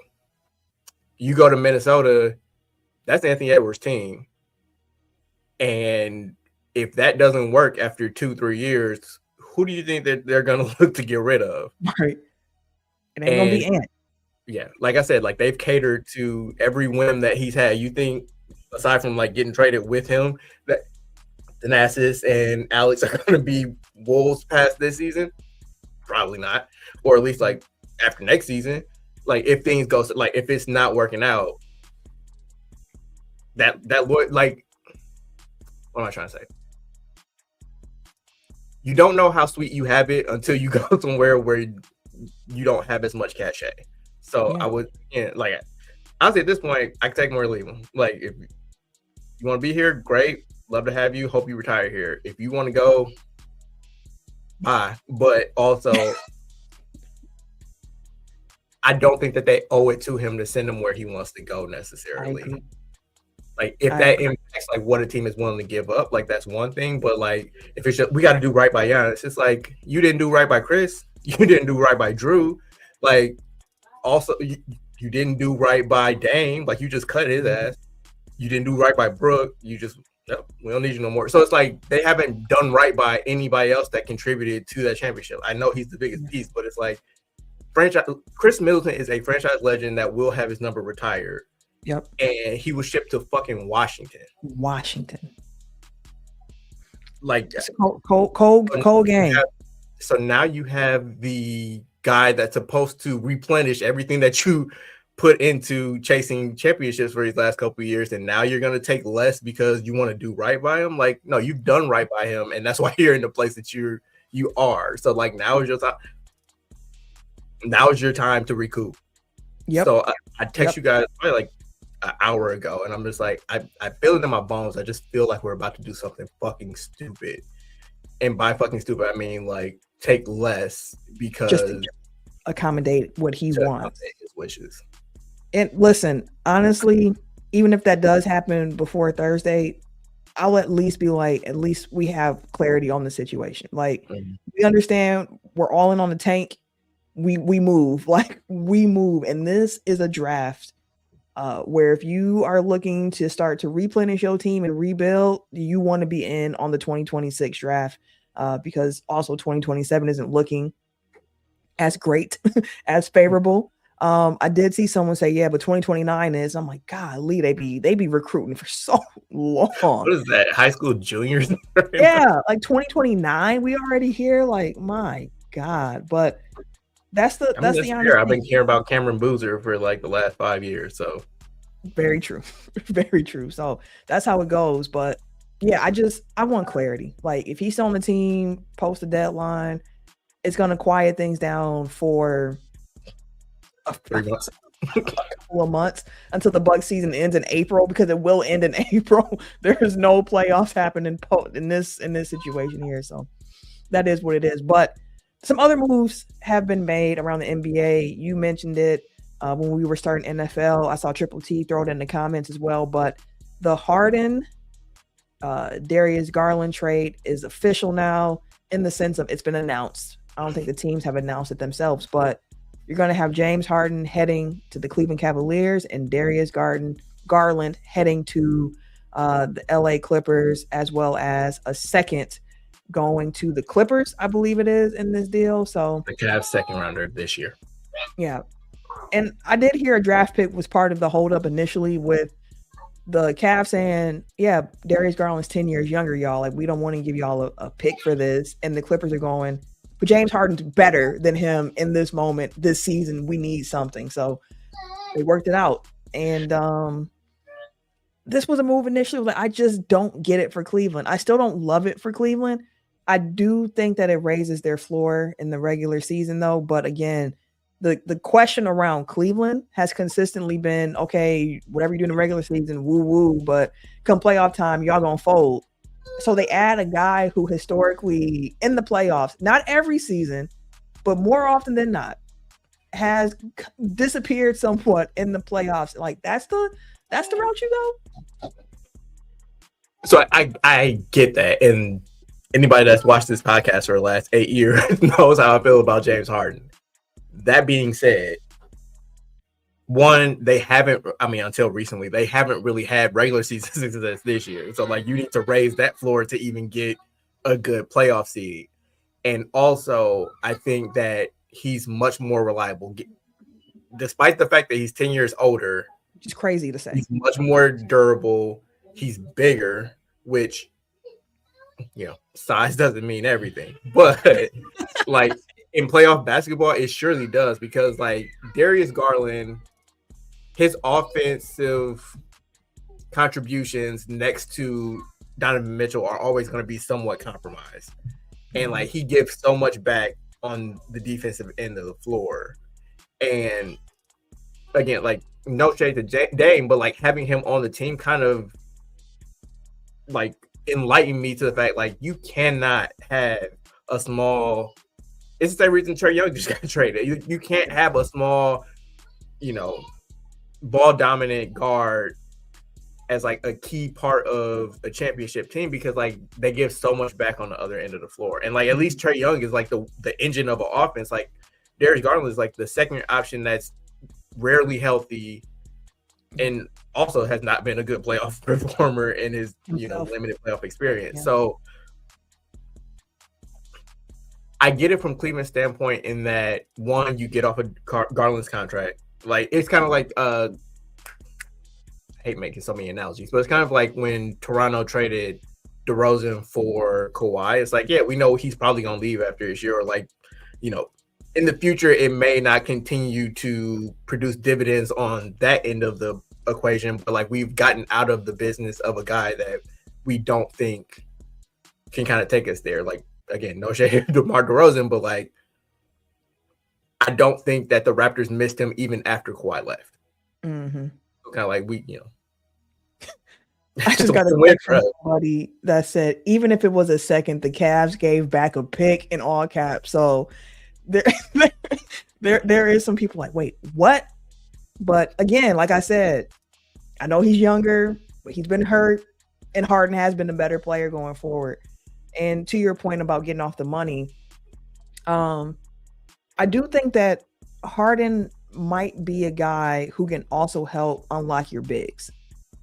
S3: you go to Minnesota, that's Anthony Edwards' team. And if that doesn't work after 2-3 years, who do you think that they're going to look to get rid of?
S1: Right. It ain't going to be Ant.
S3: Yeah. Like I said, like they've catered to every whim that he's had. You think, aside from like getting traded with him, that Thanasis and Alex are going to be Wolves past this season? Probably not. Or at least like after next season, like if things go, like if it's not working out, that like, what am I trying to say? You don't know how sweet you have it until you go somewhere where you don't have as much cachet. So I would, like, honestly at this point, I can take them or leave them. Like, if you want to be here, great, love to have you. Hope you retire here. If you want to go, bye. But also, I don't think that they owe it to him to send him where he wants to go necessarily. Like, if that impacts like what a team is willing to give up, like that's one thing. But like, if it's just we got to do right by Giannis, it's like you didn't do right by Chris, you didn't do right by Drew, like also you didn't do right by Dame, like you just cut his ass. You didn't do right by Brooke, you just we don't need you no more. So it's like they haven't done right by anybody else that contributed to that championship. I know he's the biggest piece, but it's like Chris Middleton is a franchise legend that will have his number retired.
S1: Yep.
S3: And he was shipped to fucking Washington. Like
S1: cold game.
S3: So now you have the guy that's supposed to replenish everything that you put into chasing championships for these last couple of years, and now you're going to take less because you want to do right by him. Like, no, you've done right by him, and that's why you're in the place that you are. So like now is your time. Now is your time to recoup.
S1: Yep.
S3: So I text you guys probably like an hour ago, and I'm just like, I feel it in my bones. I just feel like we're about to do something fucking stupid. And by fucking stupid, I mean like take less because
S1: Just to accommodate what he
S3: to
S1: wants.
S3: accommodate his wishes.
S1: And listen, honestly, even if that does happen before Thursday, I'll at least be like, at least we have clarity on the situation. Like, we understand we're all in on the tank. We move, like we move. And this is a draft where if you are looking to start to replenish your team and rebuild, you want to be in on the 2026 draft because also 2027 isn't looking as great, as favorable. I did see someone say, yeah, but 2029 is. I'm like, golly, they be recruiting for so long.
S3: What is that? High school juniors?
S1: Yeah, like 2029, we already here. Like, my God. But that's the honest
S3: fair. I've
S1: thing.
S3: been caring about Cameron Boozer for like the last 5 years. So
S1: very true. Very true. So that's how it goes. But yeah, I want clarity. Like, if he's still on the team post the deadline, it's gonna quiet things down for
S3: 3 months.
S1: a couple of months until the Bucs season ends in April, because it will end in April. There's no playoffs happening in this situation here, so that is what it is. But some other moves have been made around the NBA. You mentioned it when we were starting NFL. I saw Triple T throw it in the comments as well. But the Harden Darius Garland trade is official now, in the sense of it's been announced. I don't think the teams have announced it themselves, but you're going to have James Harden heading to the Cleveland Cavaliers and Darius Garland heading to the LA Clippers, as well as a second going to the Clippers, I believe it is, in this deal. So
S3: the Cavs second rounder this year.
S1: Yeah. And I did hear a draft pick was part of the holdup initially, with the Cavs saying, yeah, Darius Garland's 10 years younger, y'all. Like, we don't want to give y'all a pick for this. And the Clippers are going, but James Harden's better than him in this moment, this season. We need something. So they worked it out. And this was a move initially. Like, I just don't get it for Cleveland. I still don't love it for Cleveland. I do think that it raises their floor in the regular season, though. But again, the question around Cleveland has consistently been, okay, whatever you do in the regular season, woo-woo, but come playoff time, y'all gonna fold. So they add a guy who historically in the playoffs, not every season, but more often than not, has disappeared somewhat in the playoffs. Like, that's the route you go.
S3: So I get that, and anybody that's watched this podcast for the last 8 years knows how I feel about James Harden. That being said, one, they haven't, until recently, they haven't really had regular season success this year. So, like, you need to raise that floor to even get a good playoff seed. And also, I think that he's much more reliable. Despite the fact that he's 10 years older.
S1: Which is crazy to say.
S3: He's much more durable. He's bigger, which, size doesn't mean everything. But, like, in playoff basketball, it surely does, because, like, Darius Garland, his offensive contributions next to Donovan Mitchell are always going to be somewhat compromised. And, like, he gives so much back on the defensive end of the floor. And, again, like, no shade to Dame, but, like, having him on the team kind of, like, enlightened me to the fact, like, you cannot have a small – it's the same reason Trae Young just got traded. You can't have a small, ball-dominant guard as, like, a key part of a championship team, because, like, they give so much back on the other end of the floor. And, like, at least Trae Young is, like, the engine of an offense. Like, Darius Garland is, like, the second option that's rarely healthy and also has not been a good playoff performer in his, limited playoff experience. Yeah. So I get it from Cleveland's standpoint in that, one, you get off of Garland's contract. Like, it's kind of like, I hate making so many analogies, but it's kind of like when Toronto traded DeRozan for Kawhi. It's like, yeah, we know he's probably going to leave after this year, or, like, in the future, it may not continue to produce dividends on that end of the equation, but, like, we've gotten out of the business of a guy that we don't think can kind of take us there. Like, again, no shade to DeMar DeRozan, but, like, I don't think that the Raptors missed him even after Kawhi left.
S1: Mm-hmm.
S3: So kind of like
S1: I just got a text from somebody that said even if it was a second, the Cavs gave back a pick in all caps. So there is some people like, wait, what? But again, like I said, I know he's younger, but he's been hurt, and Harden has been a better player going forward. And to your point about getting off the money, I do think that Harden might be a guy who can also help unlock your bigs.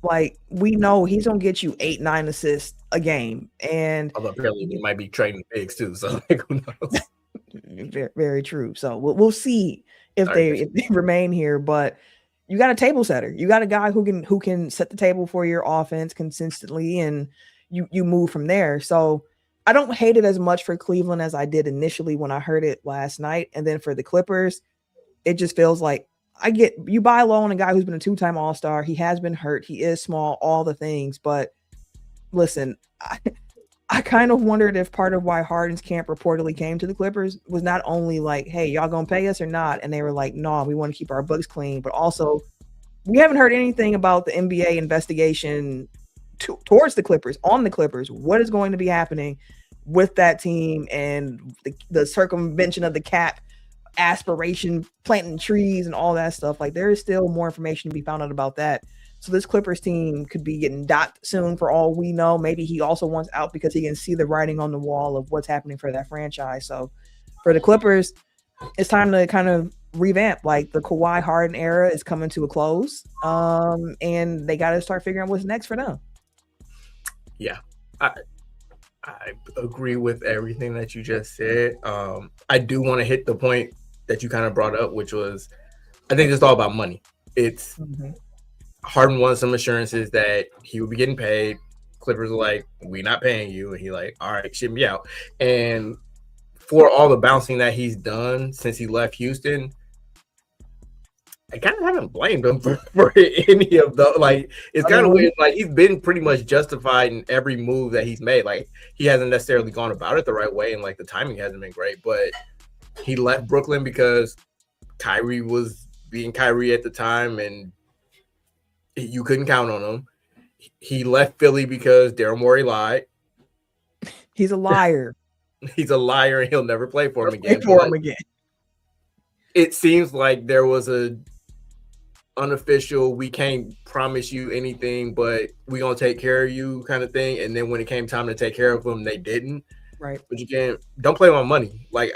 S1: Like, we know he's gonna get you 8-9 assists a game, and
S3: although apparently he might be trading bigs too, so like, who knows?
S1: Very, very true. So we'll see if they remain here. But you got a table setter. You got a guy who can set the table for your offense consistently, and you move from there. So I don't hate it as much for Cleveland as I did initially when I heard it last night. And then for the Clippers, it just feels like you buy low on a guy who's been a 2-time All-Star. He has been hurt. He is small, all the things. But listen, I kind of wondered if part of why Harden's camp reportedly came to the Clippers was not only like, hey, y'all gonna pay us or not? And they were like, no, we want to keep our books clean. But also, we haven't heard anything about the NBA investigation towards the Clippers, on the Clippers. What is going to be happening with that team and the circumvention of the cap, aspiration, planting trees and all that stuff? Like, there is still more information to be found out about that. So this Clippers team could be getting docked soon for all we know. Maybe he also wants out because he can see the writing on the wall of what's happening for that franchise. So for the Clippers, it's time to kind of revamp. Like, the Kawhi Harden era is coming to a close, and they got to start figuring out what's next for them.
S3: Yeah, I agree with everything that you just said. I do want to hit the point that you kind of brought up, which was, I think it's all about money. It's Harden wanted some assurances that he would be getting paid. Clippers are like, we're not paying you. And he like, all right, ship me out. And for all the bouncing that he's done since he left Houston, I kind of haven't blamed him for any of the, like, it's kind of weird. Like, he's been pretty much justified in every move that he's made. Like, he hasn't necessarily gone about it the right way, and like the timing hasn't been great, but he left Brooklyn because Kyrie was being Kyrie at the time, and you couldn't count on him. He left Philly because Daryl Morey lied.
S1: He's a liar.
S3: He's a liar, and he'll never play for him again. It seems like there was a unofficial, we can't promise you anything, but we're going to take care of you kind of thing. And then when it came time to take care of him, they didn't.
S1: Right.
S3: But you don't play on money. Like,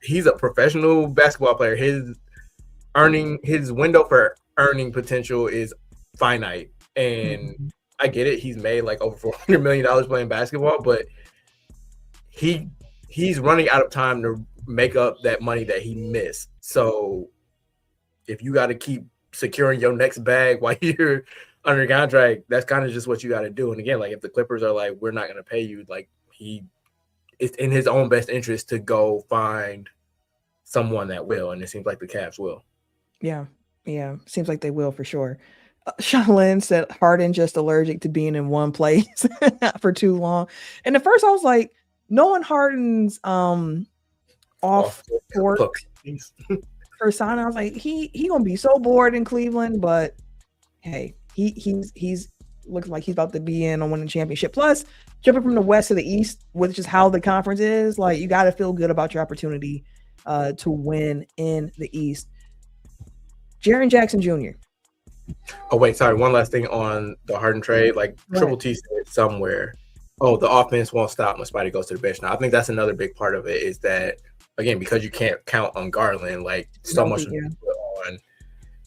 S3: he's a professional basketball player. His window for earning potential is finite, and I get it. He's made like over $400 million playing basketball, but he's running out of time to make up that money that he missed. So if you got to keep securing your next bag while you're under contract, that's kind of just what you got to do. And again, like, if the Clippers are like, we're not going to pay you, like, it's in his own best interest to go find someone that will, and it seems like the Cavs will.
S1: Yeah, seems like they will for sure. Shaolin said Harden just allergic to being in one place for too long. And at first I was like, knowing Harden's off court for sign, I was like, he gonna be so bored in Cleveland. But hey, he's looks like he's about to be in on winning the championship. Plus, jumping from the West to the East, which is how the conference is, like, you got to feel good about your opportunity to win in the East. Jaren Jackson Jr.
S3: Oh, wait, sorry. One last thing on the Harden trade. Like, Triple T said somewhere, oh, the offense won't stop when Spidey goes to the bench. Now, I think that's another big part of it, is that, again, because you can't count on Garland, like, so much on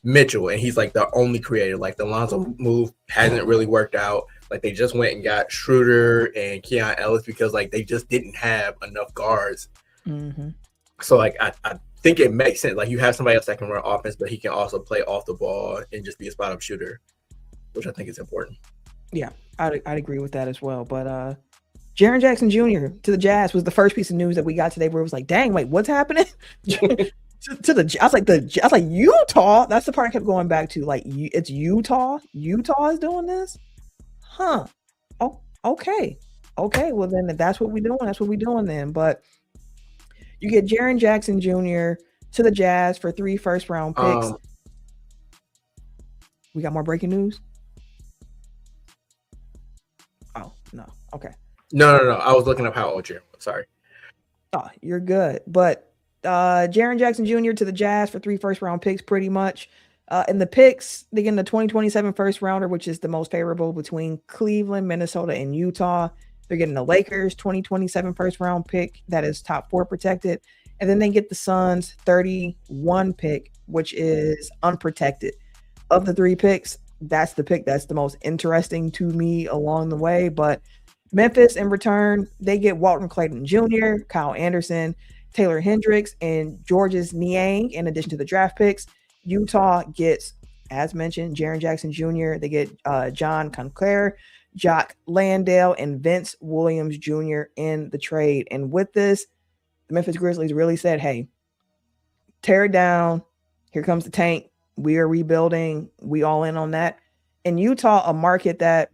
S3: Mitchell, and he's like the only creator. Like, the Lonzo move hasn't really worked out. Like, they just went and got Schroeder and Keon Ellis because, like, they just didn't have enough guards. So, like, I think it makes sense. Like, you have somebody else that can run offense, but he can also play off the ball and just be a spot-up shooter, which I think is important. Yeah,
S1: I'd agree with that as well. But Jaren Jackson Jr. to the Jazz was the first piece of news that we got today, where it was like, dang, wait, what's happening? I was like Utah. That's the part I kept going back to. Like, it's Utah. Utah is doing this, huh? Oh, okay. Well, then if that's what we're doing, that's what we're doing then. But you get Jaren Jackson Jr., to the Jazz for 3 first-round picks. We got more breaking news? Oh, no. Okay.
S3: No. I was looking up how old Jaren was. Sorry.
S1: Oh, you're good. But Jaren Jackson Jr. to the Jazz for 3 first-round picks, pretty much. In the picks, they get the 2027 first rounder, which is the most favorable between Cleveland, Minnesota, and Utah. They're getting the Lakers 2027 first round pick that is top 4 protected. And then they get the Suns 31 pick, which is unprotected. Of the 3 picks, that's the pick that's the most interesting to me along the way. But Memphis, in return, they get Walton Clayton Jr., Kyle Anderson, Taylor Hendricks, and Georges Niang, in addition to the draft picks. Utah gets, as mentioned, Jaren Jackson Jr. They get John Conclair, Jock Landale, and Vince Williams Jr. in the trade. And with this, the Memphis Grizzlies really said, hey, tear it down. Here comes the tank. We are rebuilding. We all in on that. In Utah, a market that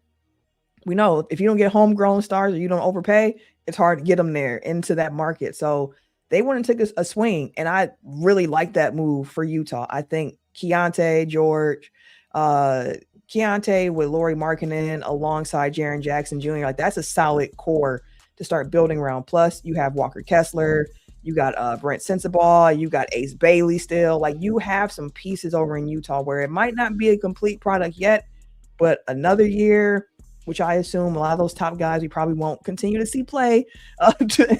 S1: we know if you don't get homegrown stars or you don't overpay, it's hard to get them there into that market. So they went and took a swing, and I really like that move for Utah. I think Keontae George, Keontae with Lauri Markkanen alongside Jaren Jackson Jr., like that's a solid core to start building around. Plus, you have Walker Kessler, you got Brent Sensabaugh, you got Ace Bailey still. Like you have some pieces over in Utah where it might not be a complete product yet, but another year, which I assume a lot of those top guys we probably won't continue to see play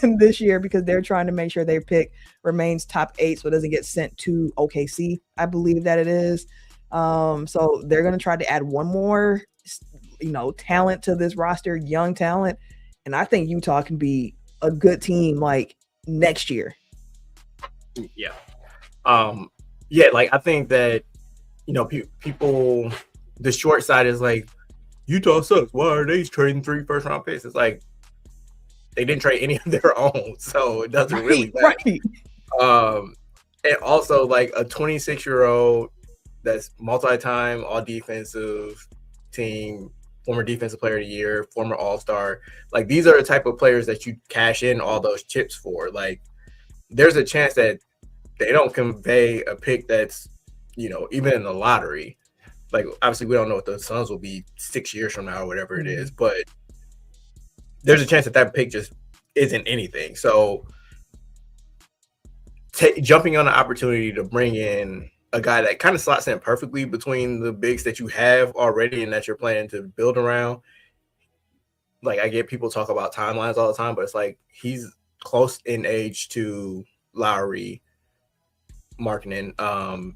S1: in this year because they're trying to make sure their pick remains top 8 so it doesn't get sent to OKC. I believe that it is. So they're going to try to add one more, talent to this roster, young talent. And I think Utah can be a good team like next year.
S3: Yeah. Like I think that, people, the short side is like, Utah sucks. Why are they trading 3 first-round picks? It's like they didn't trade any of their own, so it doesn't really matter. Right. And also, like a 26-year-old that's multi-time all-defensive team, former defensive player of the year, former all-star. Like these are the type of players that you cash in all those chips for. Like there's a chance that they don't convey a pick that's, even in the lottery. Like, obviously, we don't know what the Suns will be 6 years from now or whatever it is, but there's a chance that pick just isn't anything. So, jumping on the opportunity to bring in a guy that kind of slots in perfectly between the bigs that you have already and that you're planning to build around. Like, I get people talk about timelines all the time, but it's like he's close in age to Lowry, Markkanen.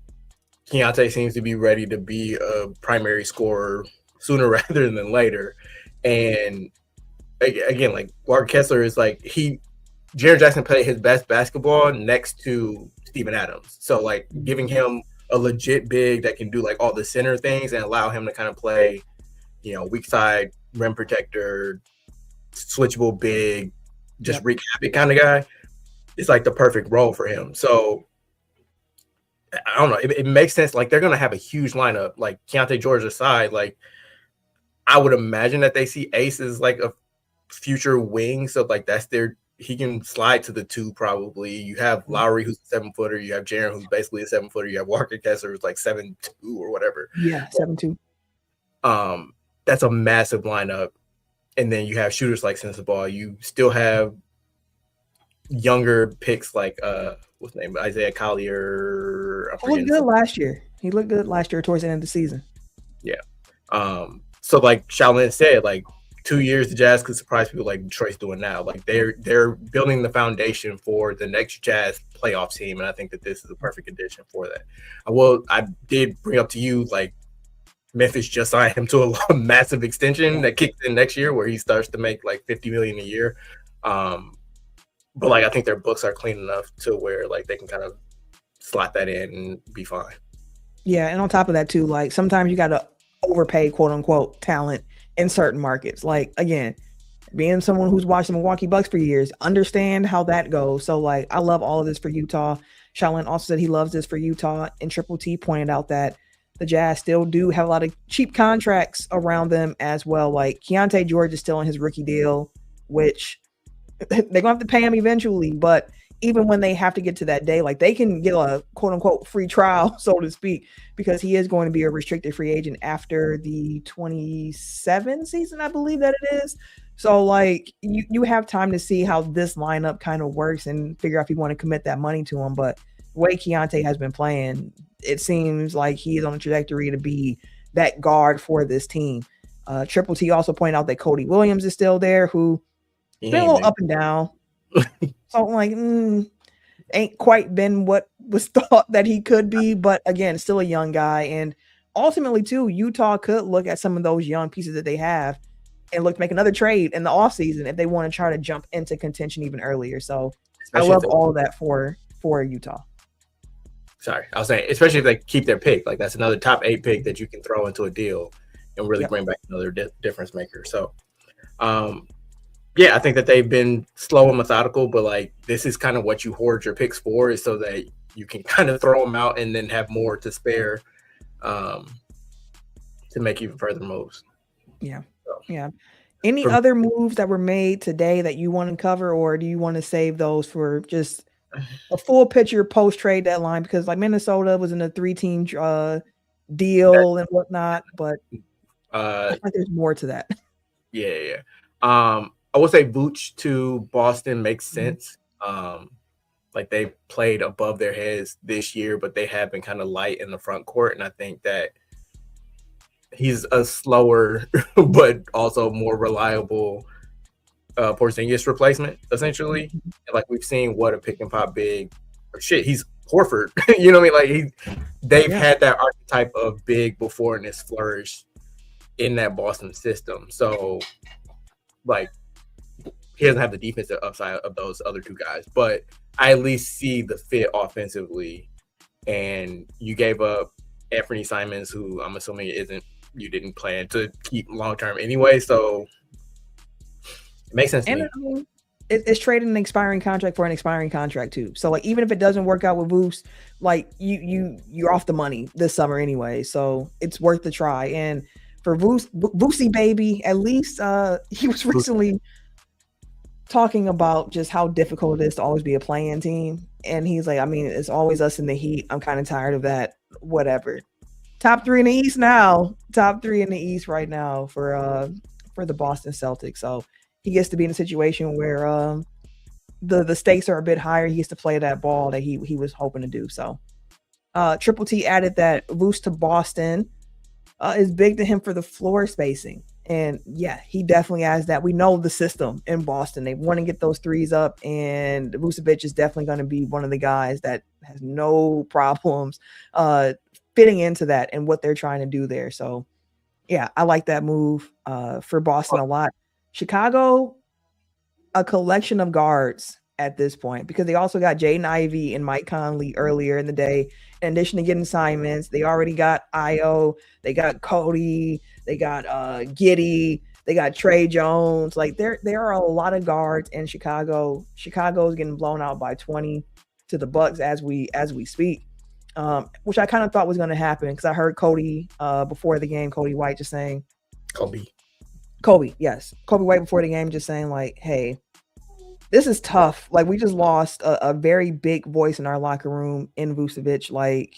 S3: Keontae seems to be ready to be a primary scorer sooner rather than later. And again, like Walker Kessler is like Jaren Jackson played his best basketball next to Steven Adams. So like giving him a legit big that can do like all the center things and allow him to kind of play, weak side, rim protector, switchable big, just wreak havoc kind of guy. It's like the perfect role for him. So I don't know. It makes sense. Like they're going to have a huge lineup. Like Keontae George aside, like I would imagine that they see Ace as like a future wing. So like he can slide to the 2 probably. You have Lowry who's a 7-footer. You have Jaren who's basically a 7-footer. You have Walker Kessler who's like 7'2" or whatever.
S1: Yeah, 7'2".
S3: That's a massive lineup. And then you have shooters like Sensabaugh. You still have younger picks like what's his name, Isaiah Collier.
S1: He looked good last year. He looked good last year towards the end of the season.
S3: Yeah. So like Shaolin said, like 2 years the Jazz could surprise people like Detroit's doing now. Like they're building the foundation for the next Jazz playoff team, and I think that this is a perfect addition for that. I did bring up to you like Memphis just signed him to a massive extension that kicks in next year where he starts to make like $50 million a year. But like I think their books are clean enough to where like they can kind of slot that in and be fine.
S1: Yeah, and on top of that too, like sometimes you got to overpay quote unquote talent in certain markets. Like again, being someone who's watched the Milwaukee Bucks for years, understand how that goes. So like I love all of this for Utah. Shaolin also said he loves this for Utah, and Triple T pointed out that the Jazz still do have a lot of cheap contracts around them as well. Like Keontae George is still on his rookie deal, which they're gonna have to pay him eventually, but even when they have to get to that day, like they can get a quote unquote free trial, so to speak, because he is going to be a restricted free agent after the 27 season, I believe that it is. So like you have time to see how this lineup kind of works and figure out if you want to commit that money to him. But the way Keontae has been playing, it seems like he is on a trajectory to be that guard for this team. Triple T also pointed out that Cody Williams is still there, who been a little up and down. So I'm like, ain't quite been what was thought that he could be, but again, still a young guy. And ultimately, too, Utah could look at some of those young pieces that they have and look to make another trade in the offseason if they want to try to jump into contention even earlier. So especially I love all of that for Utah.
S3: Sorry, I was saying, especially if they keep their pick, like that's another top 8 pick that you can throw into a deal and really bring back another difference maker. So, yeah, I think that they've been slow and methodical, but like this is kind of what you hoard your picks for, is so that you can kind of throw them out and then have more to spare to make even further moves.
S1: Yeah. So, yeah. Any other moves that were made today that you want to cover, or do you want to save those for just a full picture post trade deadline? Because like Minnesota was in a 3-team deal and whatnot, but I think there's more to that.
S3: Yeah. I would say Vooch to Boston makes sense. Like they played above their heads this year, but they have been kind of light in the front court. And I think that he's a slower, but also more reliable Porzingis replacement, essentially. Like we've seen what a pick and pop big, or shit, he's Horford. You know what I mean? Like they've had that archetype of big before and it's flourished in that Boston system. So like, he doesn't have the defensive upside of those other two guys, but I at least see the fit offensively. And you gave up Anthony Simons, who I'm assuming you didn't plan to keep long term anyway, so it makes sense to me.
S1: I mean, it's trading an expiring contract for an expiring contract too. So like even if it doesn't work out with Vooch, like you're off the money this summer anyway, so it's worth the try. And for Boosie baby, at least he was recently talking about just how difficult it is to always be a play-in team. And he's like, I mean, it's always us in the Heat. I'm kind of tired of that. Whatever. Top 3 in the East now. Top 3 in the East right now for the Boston Celtics. So he gets to be in a situation where the stakes are a bit higher. He gets to play that ball that he was hoping to do. So Triple T added that Vooch to Boston is big to him for the floor spacing. And yeah, he definitely has that. We know the system in Boston. They want to get those threes up, and Vucevic is definitely going to be one of the guys that has no problems fitting into that and what they're trying to do there. So yeah, I like that move for Boston a lot. Chicago, a collection of guards at this point, because they also got Jaden Ivey and Mike Conley earlier in the day. In addition to getting Simons, they already got Io, they got Cody, they got Giddey, they got Trey Jones. Like there are a lot of guards in Chicago. Chicago is getting blown out by 20 to the Bucks as we speak, which I kind of thought was going to happen because I heard Cody before the game, Cody White just saying, Kobe White before the game just saying like, hey, this is tough. Like we just lost a very big voice in our locker room in Vucevic. Like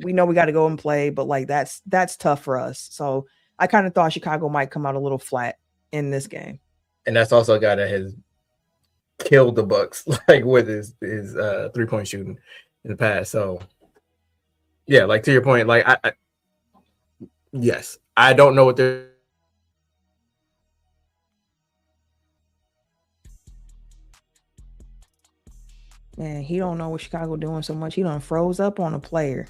S1: we know we got to go and play, but like that's tough for us. So I kind of thought Chicago might come out a little flat in this game.
S3: And that's also a guy that has killed the Bucks like with his 3-point shooting in the past. So yeah, like to your point, like yes, I don't know what they're.
S1: Man, he don't know what Chicago doing so much. He done froze up on a player.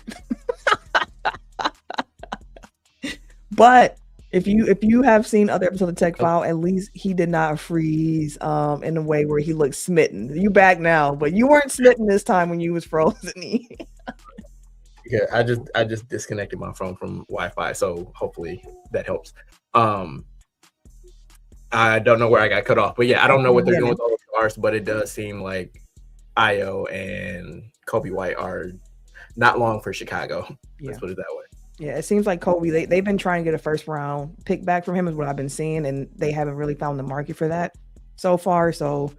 S1: But if you have seen other episodes of Tech File, at least he did not freeze in a way where he looked smitten. You back now, but you weren't smitten this time when you was frozen.
S3: Yeah, I just disconnected my phone from Wi-Fi, so hopefully that helps. I don't know where I got cut off, but yeah, I don't know what they're doing with all the stars, but it does seem like Io and Kobe White are not long for Chicago. Let's put it that way.
S1: Yeah, it seems like Kobe, they've been trying to get a first round pick back from him is what I've been seeing, and they haven't really found the market for that so far. So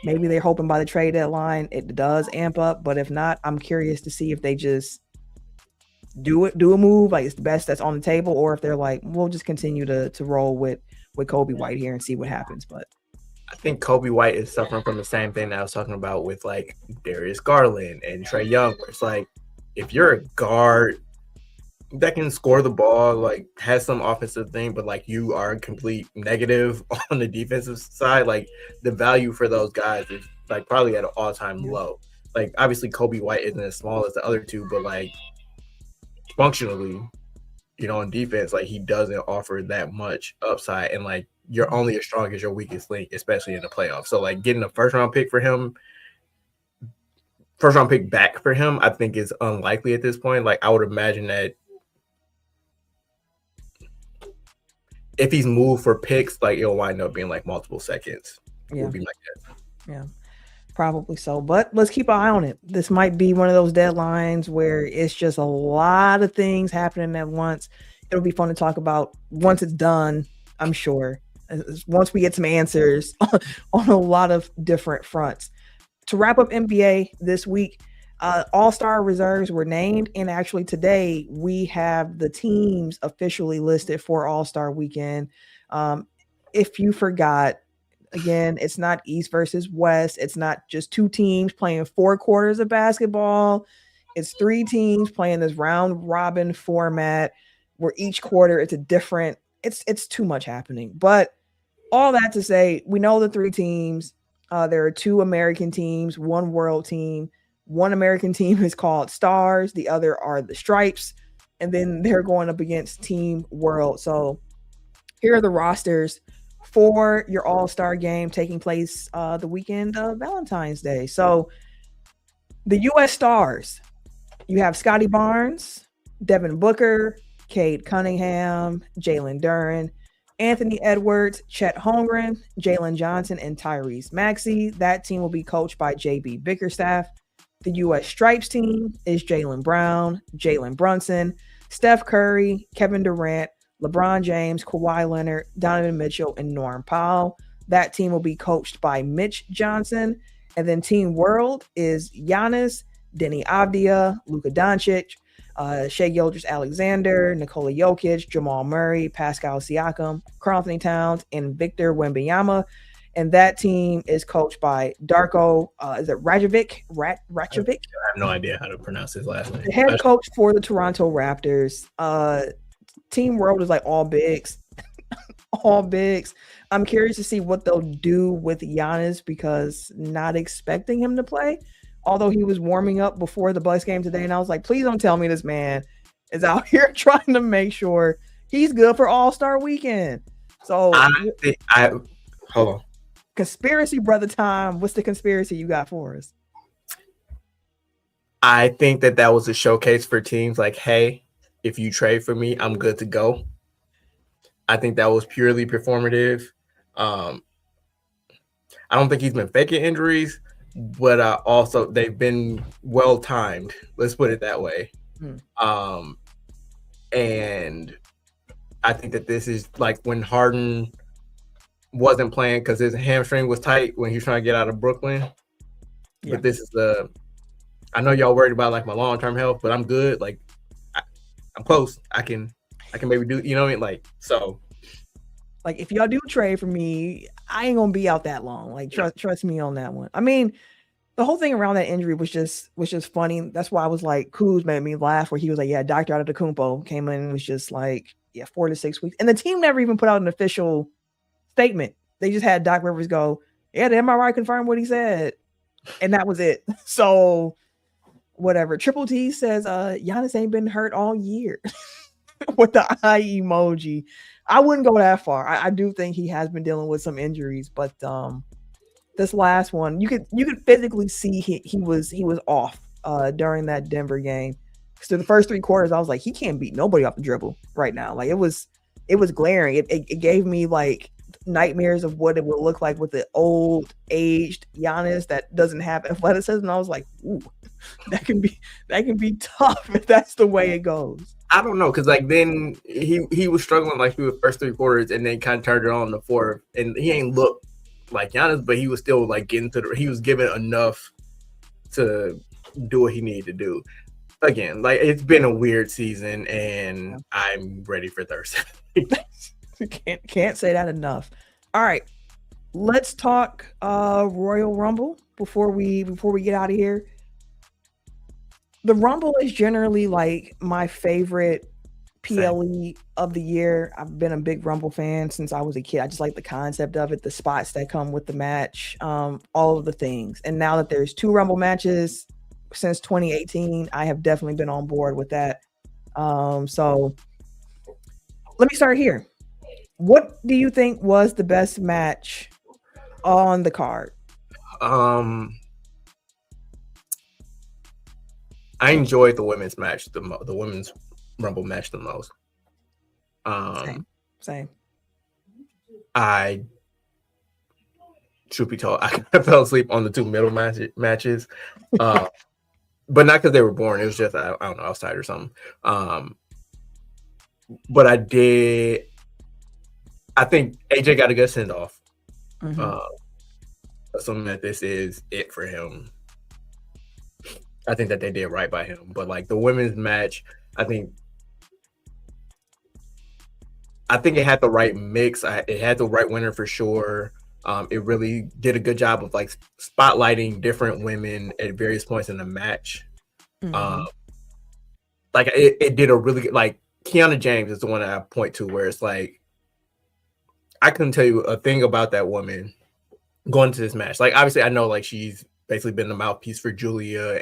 S1: Maybe they're hoping by the trade deadline it does amp up, but if not, I'm curious to see if they just do a move like it's the best that's on the table, or if they're like, we'll just continue to roll with Kobe White here and see what happens. But
S3: I think Kobe White is suffering from the same thing that I was talking about with like Darius Garland and Trae Young, where it's like, if you're a guard that can score the ball, like has some offensive thing, but like you are a complete negative on the defensive side, like the value for those guys is like probably at an all-time low. Like obviously Kobe White isn't as small as the other two, but like functionally, you know, on defense, like he doesn't offer that much upside, and like you're only as strong as your weakest link, especially in the playoffs. So like getting a first round pick back for him, I think is unlikely at this point. Like I would imagine that if he's moved for picks, like it'll wind up being like multiple seconds.
S1: yeah,
S3: Would be my guess.
S1: yeah, probably so. But let's keep an eye on it. This might be one of those deadlines where it's just a lot of things happening at once. It'll be fun to talk about once it's done, I'm sure. Once we get some answers on a lot of different fronts. To wrap up NBA this week, All-Star reserves were named, and actually today we have the teams officially listed for All-Star weekend. If you forgot, again, it's not East versus West. It's not just two teams playing 4 quarters of basketball. It's 3 teams playing this round robin format where each quarter it's a different. It's too much happening. But all that to say, we know the 3 teams. There are 2 American teams, 1 world team. One American team is called Stars. The other are the Stripes. And then they're going up against Team World. So here are the rosters for your All-Star game taking place the weekend of Valentine's Day. So the U.S. Stars, you have Scotty Barnes, Devin Booker, Cade Cunningham, Jalen Duren, Anthony Edwards, Chet Holmgren, Jalen Johnson, and Tyrese Maxey. That team will be coached by J.B. Bickerstaff. The U.S. Stripes team is Jaylen Brown, Jalen Brunson, Steph Curry, Kevin Durant, LeBron James, Kawhi Leonard, Donovan Mitchell, and Norm Powell. That team will be coached by Mitch Johnson. And then Team World is Giannis, Denny Avdia, Luka Doncic, Shai Gilgeous-Alexander, Nikola Jokic, Jamal Murray, Pascal Siakam, Karl-Anthony Towns, and Victor Wembanyama. And that team is coached by Darko, is it Rajovic? Rajovic?
S3: I have no idea how to pronounce his last name.
S1: The head coach for the Toronto Raptors. Team World is like all bigs. All bigs. I'm curious to see what they'll do with Giannis because not expecting him to play. Although he was warming up before the Bucks game today, and I was like, please don't tell me this man is out here trying to make sure he's good for All-Star weekend. So
S3: hold on.
S1: Conspiracy brother time. What's the conspiracy you got for us?
S3: I think that was a showcase for teams like, hey, if you trade for me, I'm good to go. I think that was purely performative. I don't think he's been faking injuries, but also they've been well timed. Let's put it that way. And I think that this is like when Harden wasn't playing because his hamstring was tight when he was trying to get out of Brooklyn. Yeah. But this is I know y'all worried about like my long-term health, but I'm good. Like I'm close. I can maybe do, you know what I mean? Like, so.
S1: Like if y'all do trade for me, I ain't gonna be out that long. Like trust me on that one. I mean, the whole thing around that injury was just funny. That's why I was like, Kuz made me laugh where he was like, yeah, Dr. Antetokounmpo came in and was just like, yeah, 4 to 6 weeks. And the team never even put out an official statement. They just had Doc Rivers go, yeah, the MRI confirmed what he said. And that was it. So whatever. Triple T says Giannis ain't been hurt all year with the eye emoji. I wouldn't go that far. I do think he has been dealing with some injuries, but this last one, you could physically see he was off during that Denver game. So the first 3 quarters, I was like, he can't beat nobody off the dribble right now. Like it was glaring. It gave me like nightmares of what it would look like with the old aged Giannis that doesn't have athleticism. And I was like, ooh, that can be tough if that's the way it goes.
S3: I don't know, because like then he was struggling like through the first 3 quarters and then kind of turned it on in the fourth, and he ain't looked like Giannis, but he was still like he was given enough to do what he needed to do. Again, like it's been a weird season, and I'm ready for Thursday.
S1: Can't say that enough. All right, let's talk Royal Rumble before we get out of here. The Rumble is generally like my favorite PLE of the year. I've been a big Rumble fan since I was a kid. I just like the concept of it, the spots that come with the match, all of the things. And now that there's 2 Rumble matches since 2018, I have definitely been on board with that. So let me start here. What do you think was the best match on the card?
S3: I enjoyed the women's match, the women's Rumble match the most.
S1: Same.
S3: I, truth be told, I fell asleep on the 2 middle matches, but not because they were boring. It was just I don't know, I was tired or something. But I think AJ got a good send off. Assuming that this is it for him. I think that they did right by him. But like the women's match, I think it had the right mix. It had the right winner for sure. It really did a good job of like spotlighting different women at various points in the match. Like it did a really good, like Kiana James is the one that I point to where it's like, I couldn't tell you a thing about that woman going to this match. Like, obviously I know like she's basically been the mouthpiece for Julia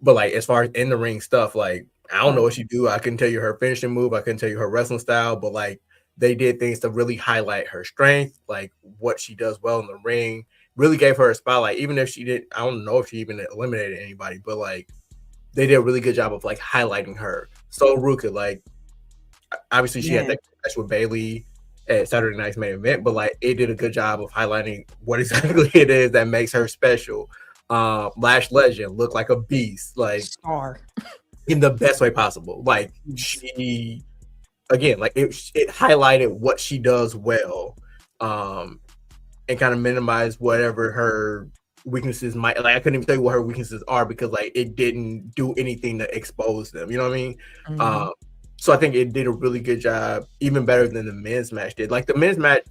S3: but like as far as in the ring stuff, like I don't know what she do. I couldn't tell you her finishing move. I couldn't tell you her wrestling style, but like they did things to really highlight her strength, like what she does well in the ring, really gave her a spotlight, even if she didn't, I don't know if she even eliminated anybody, but like they did a really good job of like highlighting her. So Ruka, like obviously she had that match with Bayley at Saturday Night's Main Event, but like it did a good job of highlighting what exactly it is that makes her special. Lash Legend looked like a beast, like
S1: star
S3: in the best way possible. Like she, again, like it highlighted what she does well, and kind of minimized whatever her weaknesses might. Like I couldn't even tell you what her weaknesses are because like it didn't do anything to expose them. You know what I mean? So I think it did a really good job, even better than the men's match did. Like the men's match,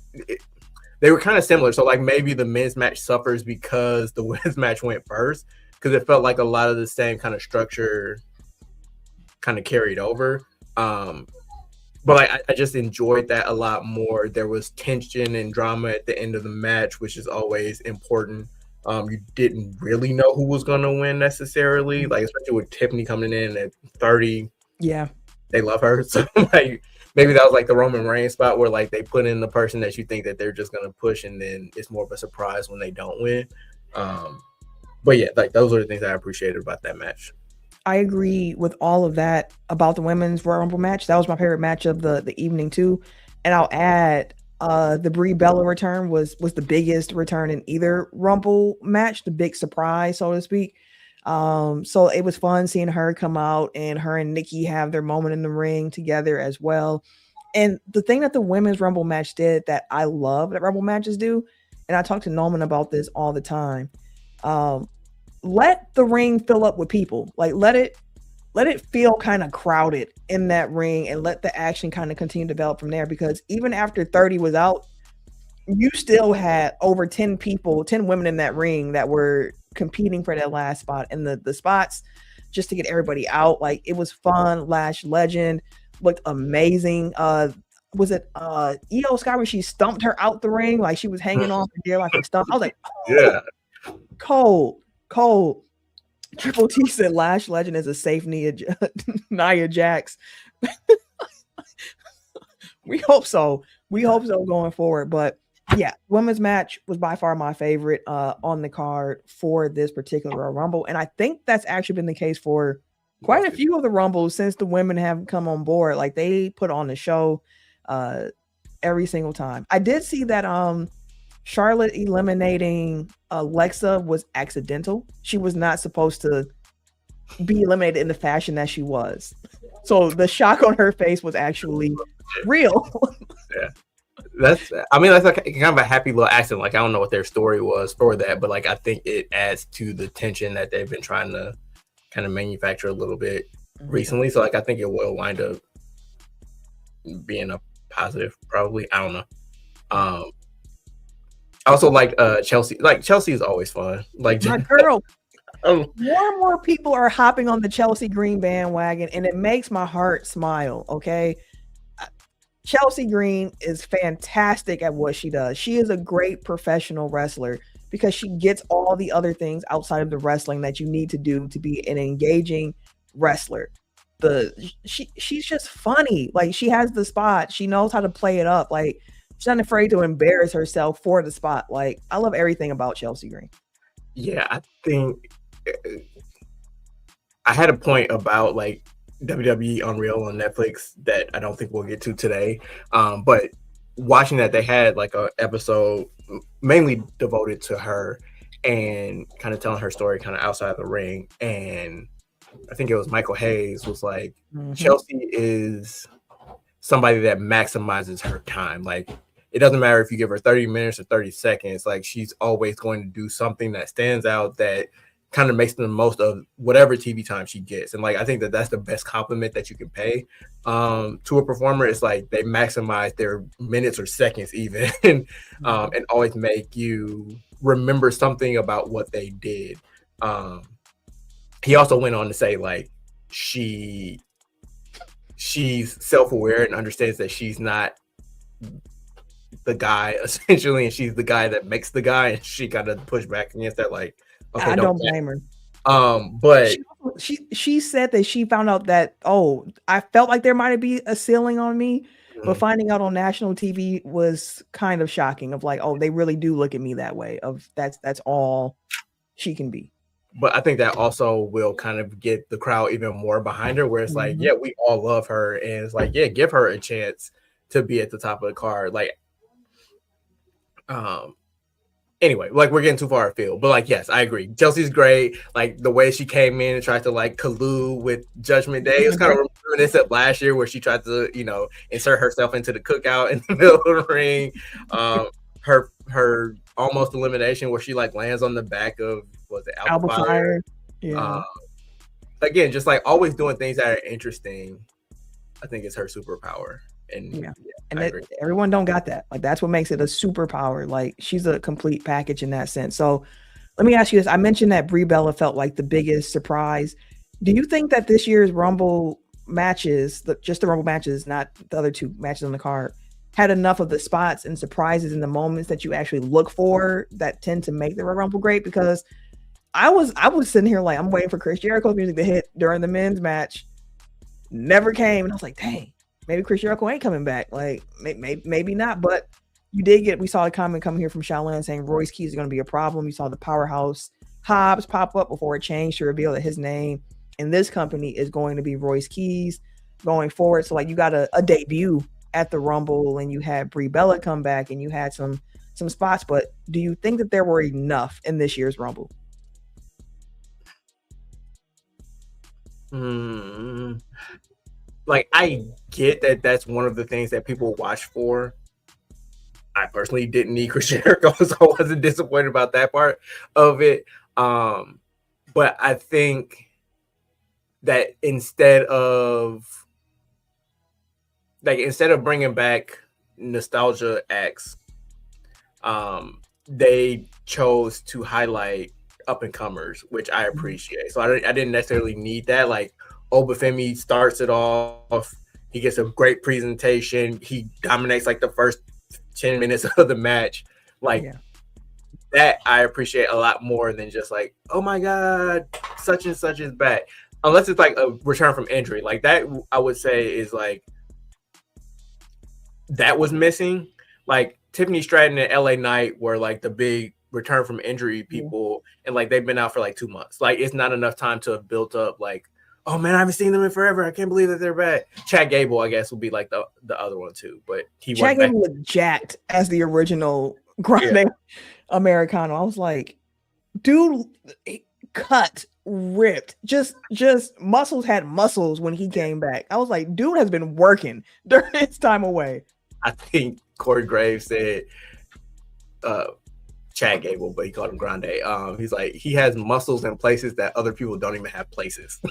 S3: they were kind of similar. So like maybe the men's match suffers because the women's match went first, because it felt like a lot of the same kind of structure kind of carried over. But like I just enjoyed that a lot more. There was tension and drama at the end of the match, which is always important. You didn't really know who was going to win necessarily, like especially with Tiffany coming in at 30.
S1: Yeah.
S3: They love her. So like maybe that was like the Roman Reigns spot where like they put in the person that you think that they're just gonna push, and then it's more of a surprise when they don't win. But yeah, like those are the things I appreciated about that match.
S1: I agree with all of that about the women's Royal Rumble match. That was my favorite match of the evening too. And I'll add the Brie Bella return was the biggest return in either Rumble match, the big surprise, so to speak. So it was fun seeing her come out and her and Nikki have their moment in the ring together as well. And the thing that the women's Rumble match did that I love that Rumble matches do, and I talk to Norman about this all the time, let the ring fill up with people. Like let it feel kind of crowded in that ring and let the action kind of continue to develop from there, because even after 30 was out, you still had over 10 women in that ring that were competing for that last spot, and the spots just to get everybody out. Like it was fun. Lash Legend looked amazing. Was it Io Sky when she stumped her out the ring? Like she was hanging on for dear life and stuff. I was like, oh,
S3: yeah,
S1: cold. Triple T said Lash Legend is a safe Nia Jax. We hope so. Going forward. But yeah, women's match was by far my favorite on the card for this particular Rumble. And I think that's actually been the case for quite a few of the Rumbles since the women have come on board. Like they put on the show every single time. I did see that Charlotte eliminating Alexa was accidental. She was not supposed to be eliminated in the fashion that she was. So the shock on her face was actually real.
S3: Yeah. That's like kind of a happy little accident. Like I don't know what their story was for that, but like I think it adds to the tension that they've been trying to kind of manufacture a little bit recently. So like I think it will wind up being a positive, probably. I don't know. I also like Chelsea. Like Chelsea is always fun. Like
S1: My girl, more and more people are hopping on the Chelsea Green bandwagon, and it makes my heart smile. Okay. Chelsea Green is fantastic at what she does. She is a great professional wrestler because she gets all the other things outside of the wrestling that you need to do to be an engaging wrestler. She's just funny. Like she has the spot. She knows how to play it up. Like she's not afraid to embarrass herself for the spot. Like I love everything about Chelsea Green.
S3: Yeah, I think I had a point about like WWE Unreal on Netflix that I don't think we'll get to today. But watching that, they had like a episode mainly devoted to her and kind of telling her story kind of outside the ring. And I think it was Michael Hayes was like, Chelsea is somebody that maximizes her time. Like it doesn't matter if you give her 30 minutes or 30 seconds, like she's always going to do something that stands out that kind of makes the most of whatever TV time she gets. And like I think that that's the best compliment that you can pay to a performer. It's like they maximize their minutes or seconds even and always make you remember something about what they did. He also went on to say like she's self-aware and understands that she's not the guy essentially, and she's the guy that makes the guy, and she got to push back against that. Like, okay,
S1: I don't blame her.
S3: But
S1: she said that she found out that I felt like there might be a ceiling on me, but finding out on national TV was kind of shocking. Of like, they really do look at me that way. Of that's all she can be.
S3: But I think that also will kind of get the crowd even more behind her, where it's like, yeah, we all love her, and it's like, yeah, give her a chance to be at the top of the card. Like, anyway, like we're getting too far afield, but like, yes, I agree. Chelsea's great. Like the way she came in and tried to like collude with Judgment Day. It was kind of reminiscent last year where she tried to, insert herself into the cookout in the middle of the ring. Her almost elimination where she like lands on the back of Alba Fire.
S1: Yeah.
S3: Again, just like always doing things that are interesting. I think it's her superpower. And
S1: everyone don't got that. Like that's what makes it a superpower. Like she's a complete package in that sense. So let me ask you this. I mentioned that Brie Bella felt like the biggest surprise. Do you think that this year's Rumble matches, just the Rumble matches, not the other two matches on the card, had enough of the spots and surprises in the moments that you actually look for that tend to make the Rumble great? Because I was sitting here like I'm waiting for Chris Jericho's music to hit during the men's match. Never came, and I was like, dang. Maybe Chris Jericho ain't coming back. Like maybe not, but we saw a comment coming here from Shaolin saying Royce Keys is going to be a problem. You saw the powerhouse Hobbs pop up before it changed to reveal that his name in this company is going to be Royce Keys going forward. So like you got a debut at the Rumble, and you had Brie Bella come back, and you had some spots. But do you think that there were enough in this year's Rumble?
S3: Like I get that that's one of the things that people watch for. I personally didn't need Chris Jericho, so I wasn't disappointed about that part of it. But I think that instead of bringing back nostalgia acts, they chose to highlight up and comers, which I appreciate. So I didn't necessarily need that. Like Obafemi starts it off. He gets a great presentation. He dominates like the first 10 minutes of the match. Like that I appreciate a lot more than just like, oh my God, such and such is back. Unless it's like a return from injury. Like that I would say is like that was missing. Like Tiffany Stratton and LA Knight were like the big return from injury people, and like they've been out for like 2 months. Like it's not enough time to have built up like, oh man, I haven't seen them in forever. I can't believe that they're back. Chad Gable, I guess, will be like the other one too. But
S1: Chad Gable was jacked as the original Grande Americano. I was like, dude, cut, ripped, just muscles had muscles when he came back. I was like, dude has been working during his time away.
S3: I think Corey Graves said, Chad Gable, but he called him Grande. He's like, he has muscles in places that other people don't even have places.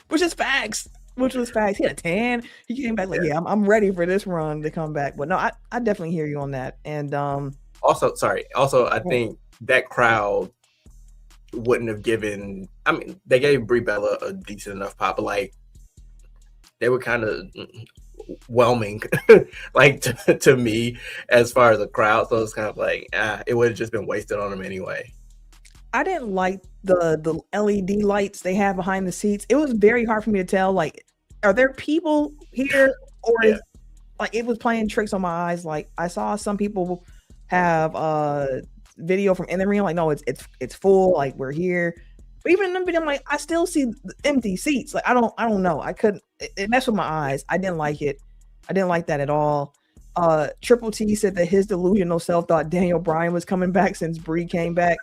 S1: Which is facts. Which was facts. He had a tan. He came back like, yeah, I'm ready for this run to come back. But no, I definitely hear you on that. And
S3: also, I think that crowd wouldn't have given. I mean, they gave Brie Bella a decent enough pop, but like they were kind of whelming, like to me as far as the crowd. So it's kind of like, it would have just been wasted on them anyway.
S1: I didn't like the LED lights they have behind the seats. It was very hard for me to tell, like, are there people here or is, like, it was playing tricks on my eyes. Like, I saw some people have video from in the arena, like, no, it's full, like, we're here. But even in the video, I'm like, I still see empty seats. Like, I don't know. I couldn't. It messed with my eyes. I didn't like it. I didn't like that at all. Triple T said that his delusional self thought Daniel Bryan was coming back since Brie came back.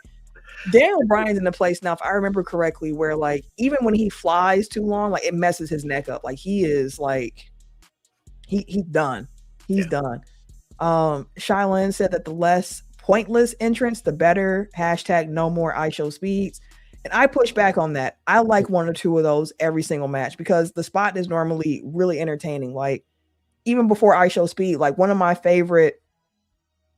S1: Daniel Bryan's in the place now, if I remember correctly, where like even when he flies too long, like it messes his neck up. Like he is like he's done. He's done. Shylin said that the less pointless entrance, the better. # no more iShow speeds. And I push back on that. I like 1 or 2 of those every single match because the spot is normally really entertaining. Like even before iShow speed, like one of my favorite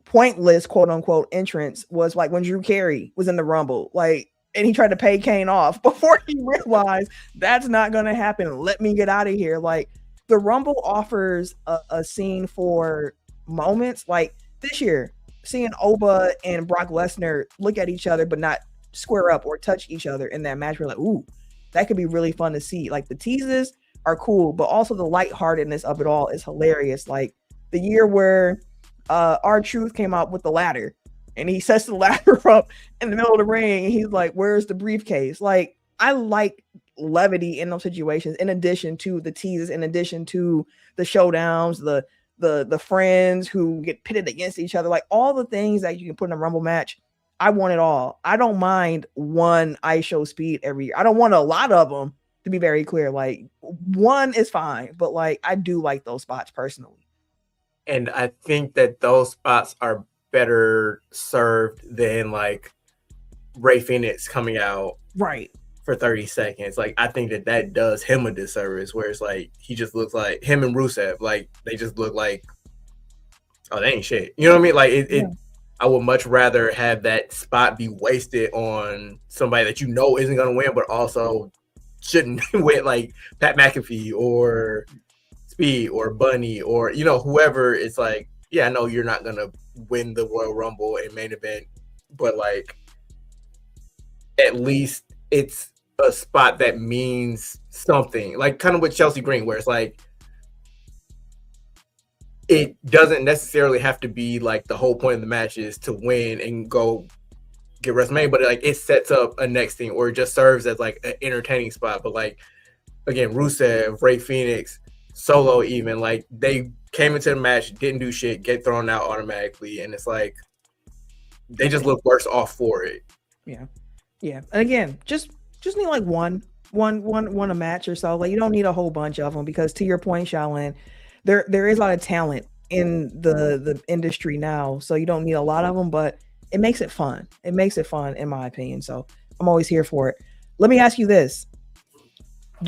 S1: pointless quote unquote entrance was like when Drew Carey was in the Rumble, like, and he tried to pay Kane off before he realized that's not going to happen. Let me get out of here. Like the Rumble offers a scene for moments like this year, seeing Oba and Brock Lesnar look at each other, but not square up or touch each other in that match. We're like, ooh, that could be really fun to see. Like the teases are cool, but also the lightheartedness of it all is hilarious. Like the year where R-Truth came out with the ladder and he sets the ladder up in the middle of the ring and he's like, where's the briefcase? Like I like levity in those situations, in addition to the teases, in addition to the showdowns, the friends who get pitted against each other, like all the things that you can put in a Rumble match. I want it all. I don't mind one iShow speed every year. I don't want a lot of them, to be very clear. Like one is fine, but like I do like those spots personally.
S3: And I think that those spots are better served than like Rey Fenix coming out
S1: right
S3: for 30 seconds. Like I think that does him a disservice, where it's like he just looks like him and Rusev, like they just look like, oh, they ain't shit. You know what I mean? Like it I would much rather have that spot be wasted on somebody that you know isn't going to win, but also shouldn't win, like Pat McAfee or Speed or Bunny or, you know, whoever. It's like, yeah, I know you're not going to win the Royal Rumble and main event, but like at least it's a spot that means something. Like kind of with Chelsea Green, where it's like, it doesn't necessarily have to be like the whole point of the match is to win and go get WrestleMania, but like it sets up a next thing, or it just serves as like an entertaining spot. But like again, Rusev, Rey Fenix, Solo, even like they came into the match, didn't do shit, get thrown out automatically, and it's like they just look worse off for it.
S1: Yeah. And again, just need like one a match or so. Like you don't need a whole bunch of them because to your point, Shaolin, there is a lot of talent in the industry now, so you don't need a lot of them, but it makes it fun. It makes it fun, in my opinion. So I'm always here for it. Let me ask you this: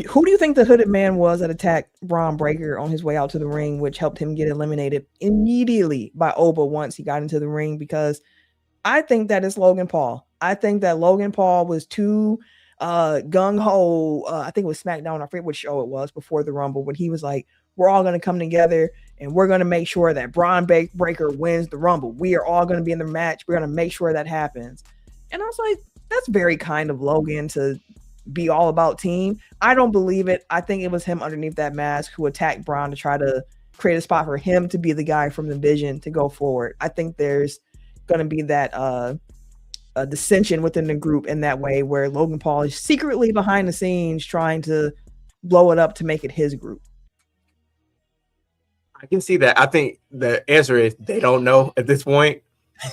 S1: who do you think the hooded man was that attacked Bron Breakker on his way out to the ring, which helped him get eliminated immediately by Oba once he got into the ring? Because I think that is Logan Paul. I think that Logan Paul was too gung-ho. I think it was SmackDown. I forget which show it was before the Rumble, when he was like, we're all going to come together and we're going to make sure that Bron Breakker wins the Rumble. We are all going to be in the match. We're going to make sure that happens. And I was like, that's very kind of Logan to be all about team. I don't believe it. I think it was him underneath that mask who attacked Bron to try to create a spot for him to be the guy from the Vision to go forward. I think there's going to be that a dissension within the group in that way, where Logan Paul is secretly behind the scenes trying to blow it up to make it his group.
S3: I can see that. I think the answer is they don't know at this point.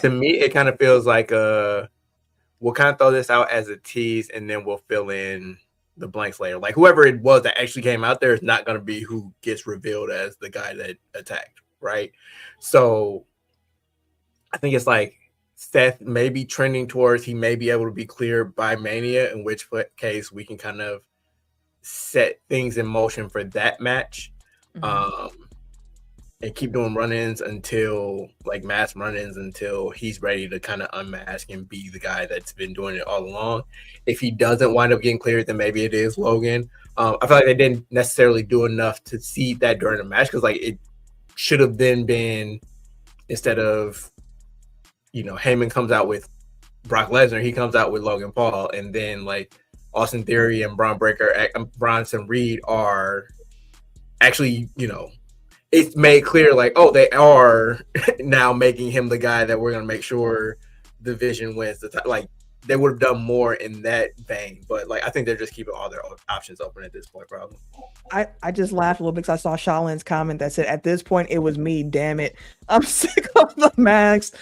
S3: To me, it kind of feels like we'll kind of throw this out as a tease and then we'll fill in the blanks later. Like whoever it was that actually came out there is not going to be who gets revealed as the guy that attacked, right? So I think it's like Seth may be trending towards he may be able to be cleared by Mania, in which case we can kind of set things in motion for that match. And keep doing run-ins until like mass run-ins until he's ready to kind of unmask and be the guy that's been doing it all along. If he doesn't wind up getting cleared, then maybe it is Logan. I feel like they didn't necessarily do enough to see that during the match, because like it should have then been, instead of, you know, Heyman comes out with Brock Lesnar, he comes out with Logan Paul, and then like Austin Theory and Bronson Reed are actually, you know, it's made clear like, oh, they are now making him the guy that we're going to make sure the Vision wins. Like, they would have done more in that vein, but like I think they're just keeping all their options open at this point, probably.
S1: I just laughed a little because I saw Shaulin's comment that said, at this point, it was me, damn it. I'm sick of the masked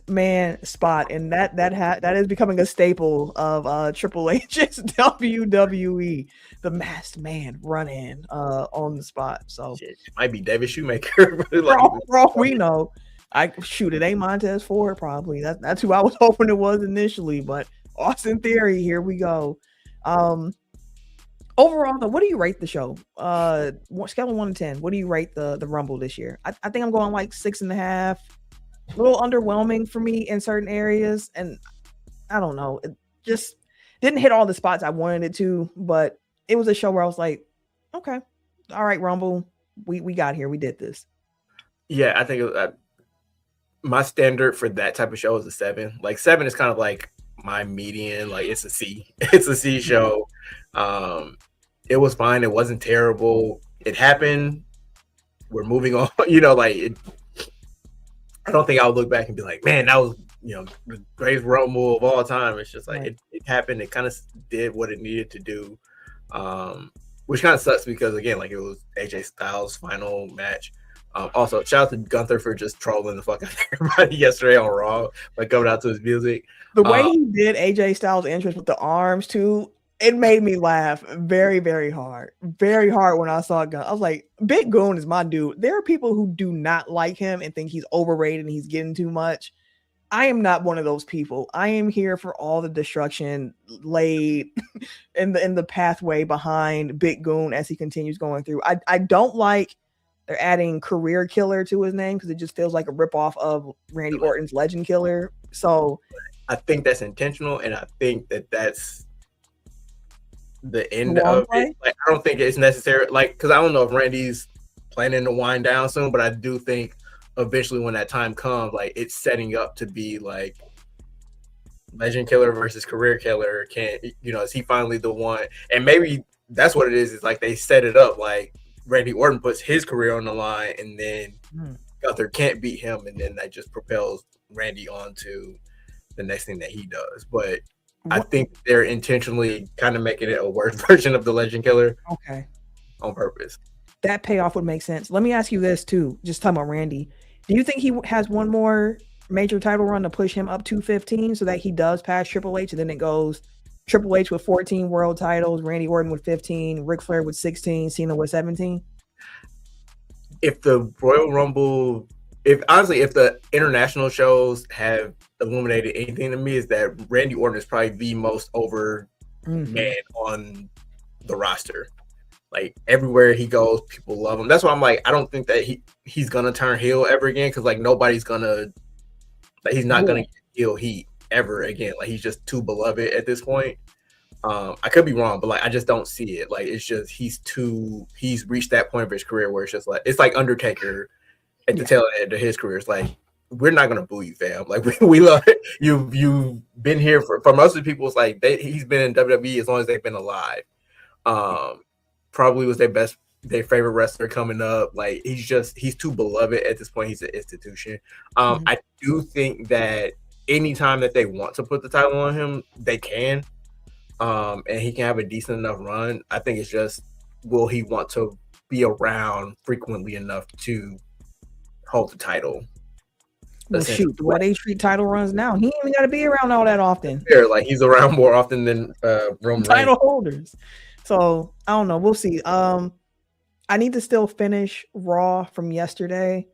S1: man spot. And that is becoming a staple of Triple H's WWE, the masked man run in on the spot. So
S3: it might be David Shoemaker.
S1: Like, for all we know. It ain't Montez Ford, probably. That's who I was hoping it was initially, but Austin Theory, here we go. Overall, though, what do you rate the show? Scale of 1 to 10. What do you rate the Rumble this year? I think I'm going like 6.5. A little underwhelming for me in certain areas, and I don't know. It just didn't hit all the spots I wanted it to, but it was a show where I was like, okay, all right, Rumble, we got here, we did this.
S3: Yeah, I think my standard for that type of show is a 7. Like 7 is kind of like my median. Like it's a C. It's a C show. It was fine. It wasn't terrible. It happened. We're moving on. You know, like I don't think I would look back and be like, man, that was, you know, the greatest Rumble of all time. It's just like it happened. It kind of did what it needed to do, which kind of sucks because again, like it was AJ Styles' final match. Also, shout out to Gunther for just trolling the fuck out of everybody yesterday on Raw, like coming out to his music.
S1: The way he did AJ Styles' entrance with the arms too, it made me laugh very, very hard. Very hard when I saw Gunther. I was like, Big Goon is my dude. There are people who do not like him and think he's overrated and he's getting too much. I am not one of those people. I am here for all the destruction laid in the pathway behind Big Goon as he continues going through. I don't like they're adding career killer to his name because it just feels like a ripoff of Randy Orton's legend killer. So
S3: I think that's intentional, and I think that's the end of it. Like, I don't think it's necessary, like, because I don't know if Randy's planning to wind down soon, but I do think eventually when that time comes, like, it's setting up to be like legend killer versus career killer. Is he finally the one? And maybe that's what it is. It's like they set it up like Randy Orton puts his career on the line, and then Gunther can't beat him, and then that just propels Randy on to the next thing that he does. But I think they're intentionally kind of making it a worse version of the Legend Killer.
S1: Okay.
S3: On purpose.
S1: That payoff would make sense. Let me ask you this too, just talking about Randy. Do you think he has one more major title run to push him up to 15 so that he does pass Triple H, and then it goes Triple H with 14 world titles, Randy Orton with 15, Ric Flair with 16, Cena with 17?
S3: If the Royal Rumble, if the international shows have illuminated anything to me, is that Randy Orton is probably the most over man on the roster. Like everywhere he goes, people love him. That's why I'm like, I don't think that he's gonna turn heel ever again, because like nobody's gonna, like he's not gonna get heel heat ever again. Like he's just too beloved at this point. I could be wrong, but like I just don't see it. Like it's just he's reached that point of his career where it's just like it's like Undertaker at the tail end of his career. It's like, we're not gonna boo you, fam. Like we love it. You've been here for most of the people. It's like he's been in WWE as long as they've been alive. Probably was their favorite wrestler coming up. Like he's too beloved at this point. He's an institution. I do think that anytime that they want to put the title on him, they can. And he can have a decent enough run. I think it's just, will he want to be around frequently enough to hold the title?
S1: Well, shoot, the way they treat title runs now, he ain't even got to be around all that often.
S3: Yeah, like he's around more often than Roman
S1: title holders. So I don't know. We'll see. I need to still finish Raw from yesterday.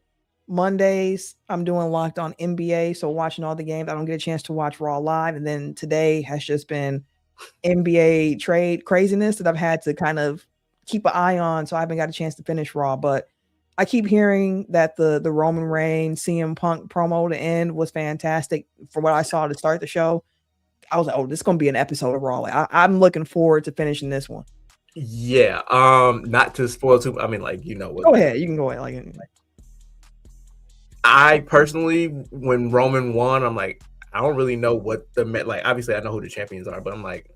S1: Mondays, I'm doing Locked On NBA, so watching all the games. I don't get a chance to watch Raw live, and then today has just been NBA trade craziness that I've had to kind of keep an eye on. So I haven't got a chance to finish Raw, but I keep hearing that the Roman Reigns CM Punk promo to end was fantastic. From what I saw to start the show, I was like, "Oh, this is gonna be an episode of Raw." Like, I'm looking forward to finishing this one.
S3: Yeah. Not to spoil too. I mean, like, you know what?
S1: Go ahead, you can go ahead. Like,
S3: I personally, when Roman won, I'm like, I don't really know what like. Obviously, I know who the champions are, but I'm like,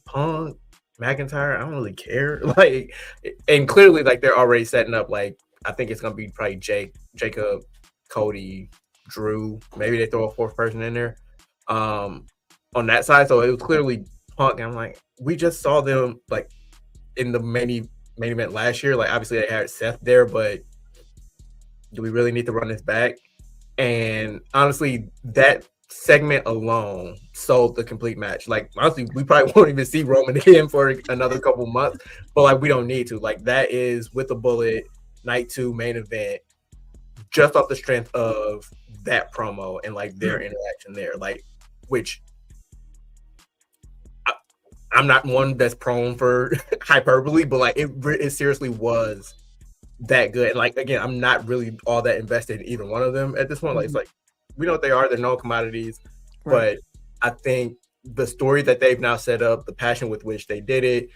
S3: Punk, McIntyre, I don't really care. Like, and clearly, like, they're already setting up. Like, I think it's gonna be probably Jacob, Cody, Drew. Maybe they throw a fourth person in there. On that side, so it was clearly Punk. And I'm like, we just saw them like in the main event last year. Like, obviously, they had Seth there, but do we really need to run this back? And honestly, that segment alone sold the complete match. Like, honestly, we probably won't even see Roman again for another couple months, but like, we don't need to. Like, that is with a bullet, night 2 main event, just off the strength of that promo and like their interaction there. Like, which I'm not one that's prone for hyperbole, but like, it seriously was that good. And like, again, I'm not really all that invested in either one of them at this point. Like, it's like, we know what they are, they're known commodities, right. But I think the story that they've now set up, the passion with which they did it,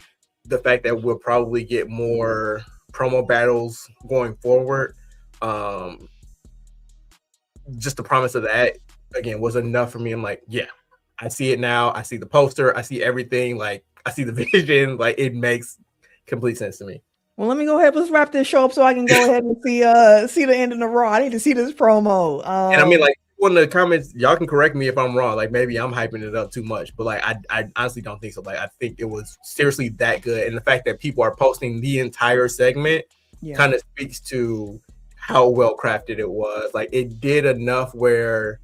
S3: the fact that we'll probably get more promo battles going forward, just the promise of that again was enough for me. I'm like, yeah, I see it now. I see the poster, I see everything, like I see the vision, like it makes complete sense to me.
S1: Well, let me go ahead. Let's wrap this show up so I can go ahead and see the end of the Raw. I need to see this promo.
S3: And I mean, like, in the comments, y'all can correct me if I'm wrong. Like, maybe I'm hyping it up too much, but like, I honestly don't think so. Like, I think it was seriously that good, and the fact that people are posting the entire segment kind of speaks to how well crafted it was. Like, it did enough where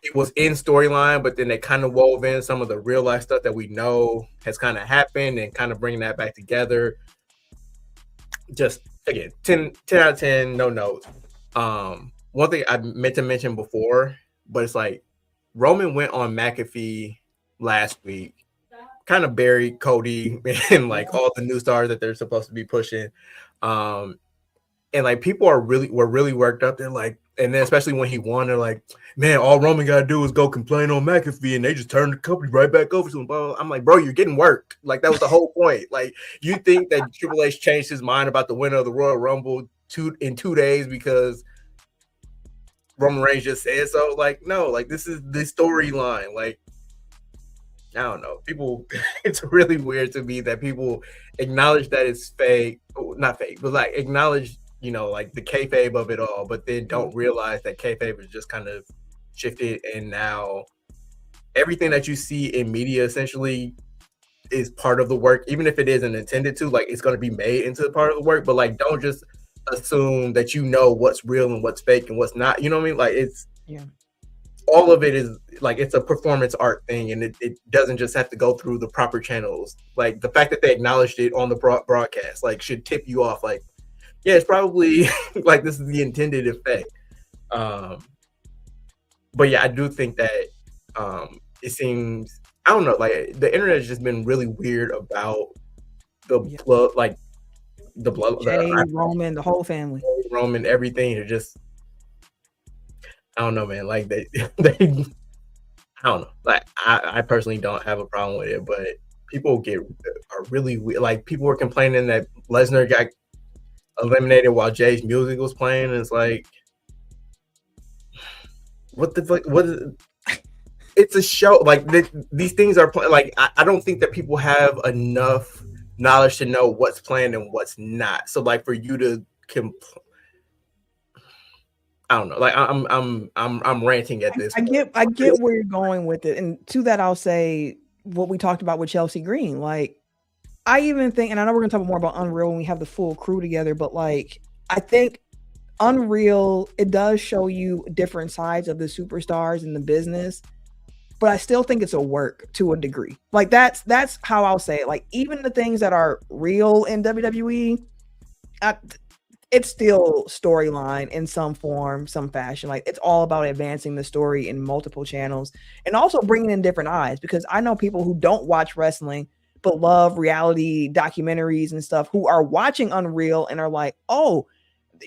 S3: it was in storyline, but then they kind of wove in some of the real life stuff that we know has kind of happened and kind of bringing that back together. Just again, 10 out of 10, no notes. One thing I meant to mention before, but it's like Roman went on McAfee last week, kind of buried Cody and like all the new stars that they're supposed to be pushing. And like people were really worked up. They're like, and then especially when he won, they're like, man, all Roman gotta do is go complain on McAfee, and they just turned the company right back over to him. I'm like, bro, you're getting worked. Like, that was the whole point. Like, you think that Triple H changed his mind about the winner of the Royal Rumble in 2 days because Roman Reigns just said so? Like, no, like this is the storyline. Like, I don't know. People, it's really weird to me that people acknowledge that it's fake, not fake, but like acknowledge, you know, like the kayfabe of it all, but then don't realize that kayfabe is just kind of shifted, and now everything that you see in media essentially is part of the work, even if it isn't intended to. Like, it's going to be made into part of the work, but like, don't just assume that you know what's real and what's fake and what's not. You know what I mean? Like, it's all of it is like, it's a performance art thing, and it doesn't just have to go through the proper channels. Like, the fact that they acknowledged it on the broadcast like should tip you off. Like, yeah, it's probably like this is the intended effect. But yeah, I do think that it seems, I don't know, like the internet has just been really weird about the blood, like the blood,
S1: Roman, the whole family,
S3: Roman, everything. It just, I don't know, man. Like they I don't know. Like I personally don't have a problem with it, but people are really weird. Like, people were complaining that Lesnar got eliminated while Jay's music was playing. And it's like, what the fuck? What is it? It's a show. Like, these things are like, I don't think that people have enough knowledge to know what's planned and what's not. So like, for you to I don't know. Like, I'm ranting at this.
S1: I get where you're going with it, and to that I'll say what we talked about with Chelsea Green. Like, I even think, and I know we're gonna talk more about Unreal when we have the full crew together, but like, I think Unreal, it does show you different sides of the superstars in the business. but I still think it's a work to a degree. Like that's how I'll say it. Like even the things that are real in WWE, it's still storyline in some form, some fashion. Like it's all about advancing the story in multiple channels and also bringing in different eyes, because I know people who don't watch wrestling but love reality documentaries and stuff who are watching Unreal and are like, oh,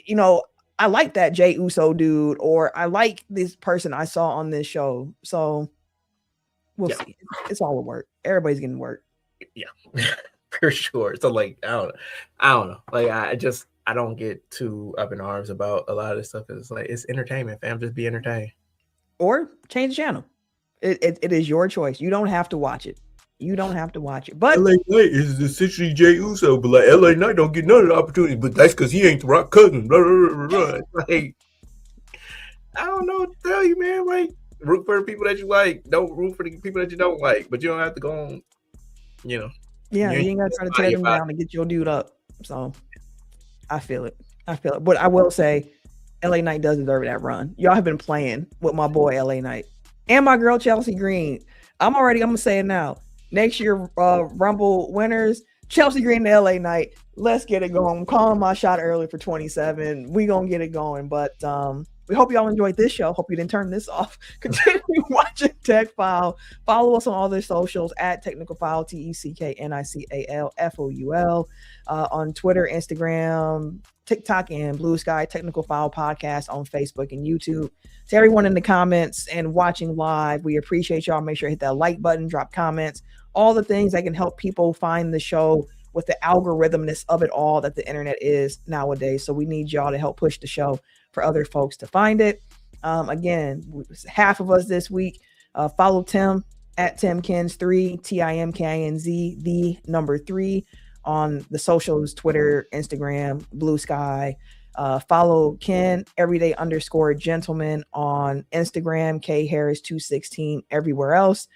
S1: you know, I like that Jey Uso dude, or I like this person I saw on this show. So we'll see. It's all a work. Everybody's getting work.
S3: Yeah, for sure. So like, I don't know. Like I don't get too up in arms about a lot of this stuff. It's like, it's entertainment, fam. Just be entertained.
S1: Or change the channel. It is your choice. You don't have to watch it. You don't have to watch it. But
S3: LA Knight is essentially Jey Uso, but like LA Knight don't get none of the opportunities. But that's because he ain't the Rock cousin. Blah, blah, blah, blah. Like, I don't know what to tell you, man. Like, root for the people that you like. Don't root for the people that you don't like. But you don't have to go on, you know.
S1: Yeah, you ain't got to try to tear them down to get your dude up. So I feel it. But I will say, LA Knight does deserve that run. Y'all have been playing with my boy LA Knight and my girl Chelsea Green. I'm gonna say it now. Next year, Rumble winners, Chelsea Green and LA Knight. Let's get it going. I'm calling my shot early for 27. We gonna get it going. But we hope y'all enjoyed this show. Hope you didn't turn this off. Continue watching Tech File. Follow us on all their socials at Technical File, TECKNICALFOUL, on Twitter, Instagram, TikTok, and Blue Sky. Technical File Podcast on Facebook and YouTube. To everyone in the comments and watching live, we appreciate y'all. Make sure to hit that like button, drop comments, all the things that can help people find the show with the algorithmness of it all that the internet is nowadays. So we need y'all to help push the show for other folks to find it. Again, half of us this week. Follow Tim at TimKins3, TIMKINZ, the number 3 on the socials, Twitter, Instagram, Blue Sky. Follow Ken everyday_gentleman on Instagram, K Harris 216 everywhere else.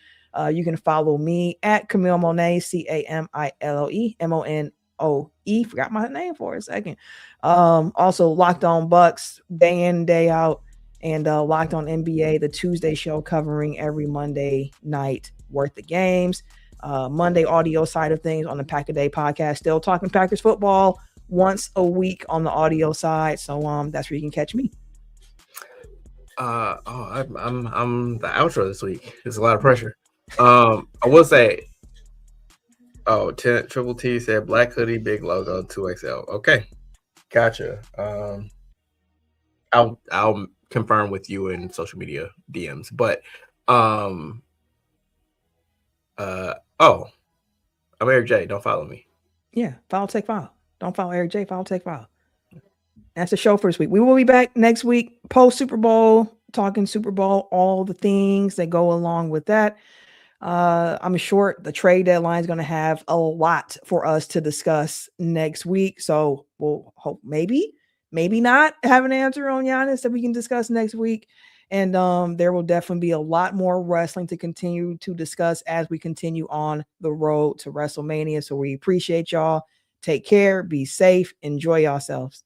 S1: You can follow me at Camille Monet, CAMILLE MONOE. Forgot my name for a second. Also Locked On Bucks day in, day out, and Locked On NBA, the Tuesday show covering every Monday night worth of games. Monday audio side of things on the Pack a Day podcast, still talking Packers football once a week on the audio side. So that's where you can catch me.
S3: I'm the outro this week. There's a lot of pressure. I will say, Triple T said black hoodie, big logo, 2XL. Okay, gotcha. I'll confirm with you in social media DMs. But I'm Eric J. Don't follow me.
S1: Yeah, follow Tech File. Don't follow Eric J. Follow Tech File. That's the show for this week. We will be back next week post Super Bowl, talking Super Bowl, all the things that go along with that. I'm sure the trade deadline is going to have a lot for us to discuss next week. So we'll hope maybe not have an answer on Giannis that we can discuss next week. And there will definitely be a lot more wrestling to continue to discuss as we continue on the road to WrestleMania. So we appreciate y'all. Take care. Be safe. Enjoy yourselves.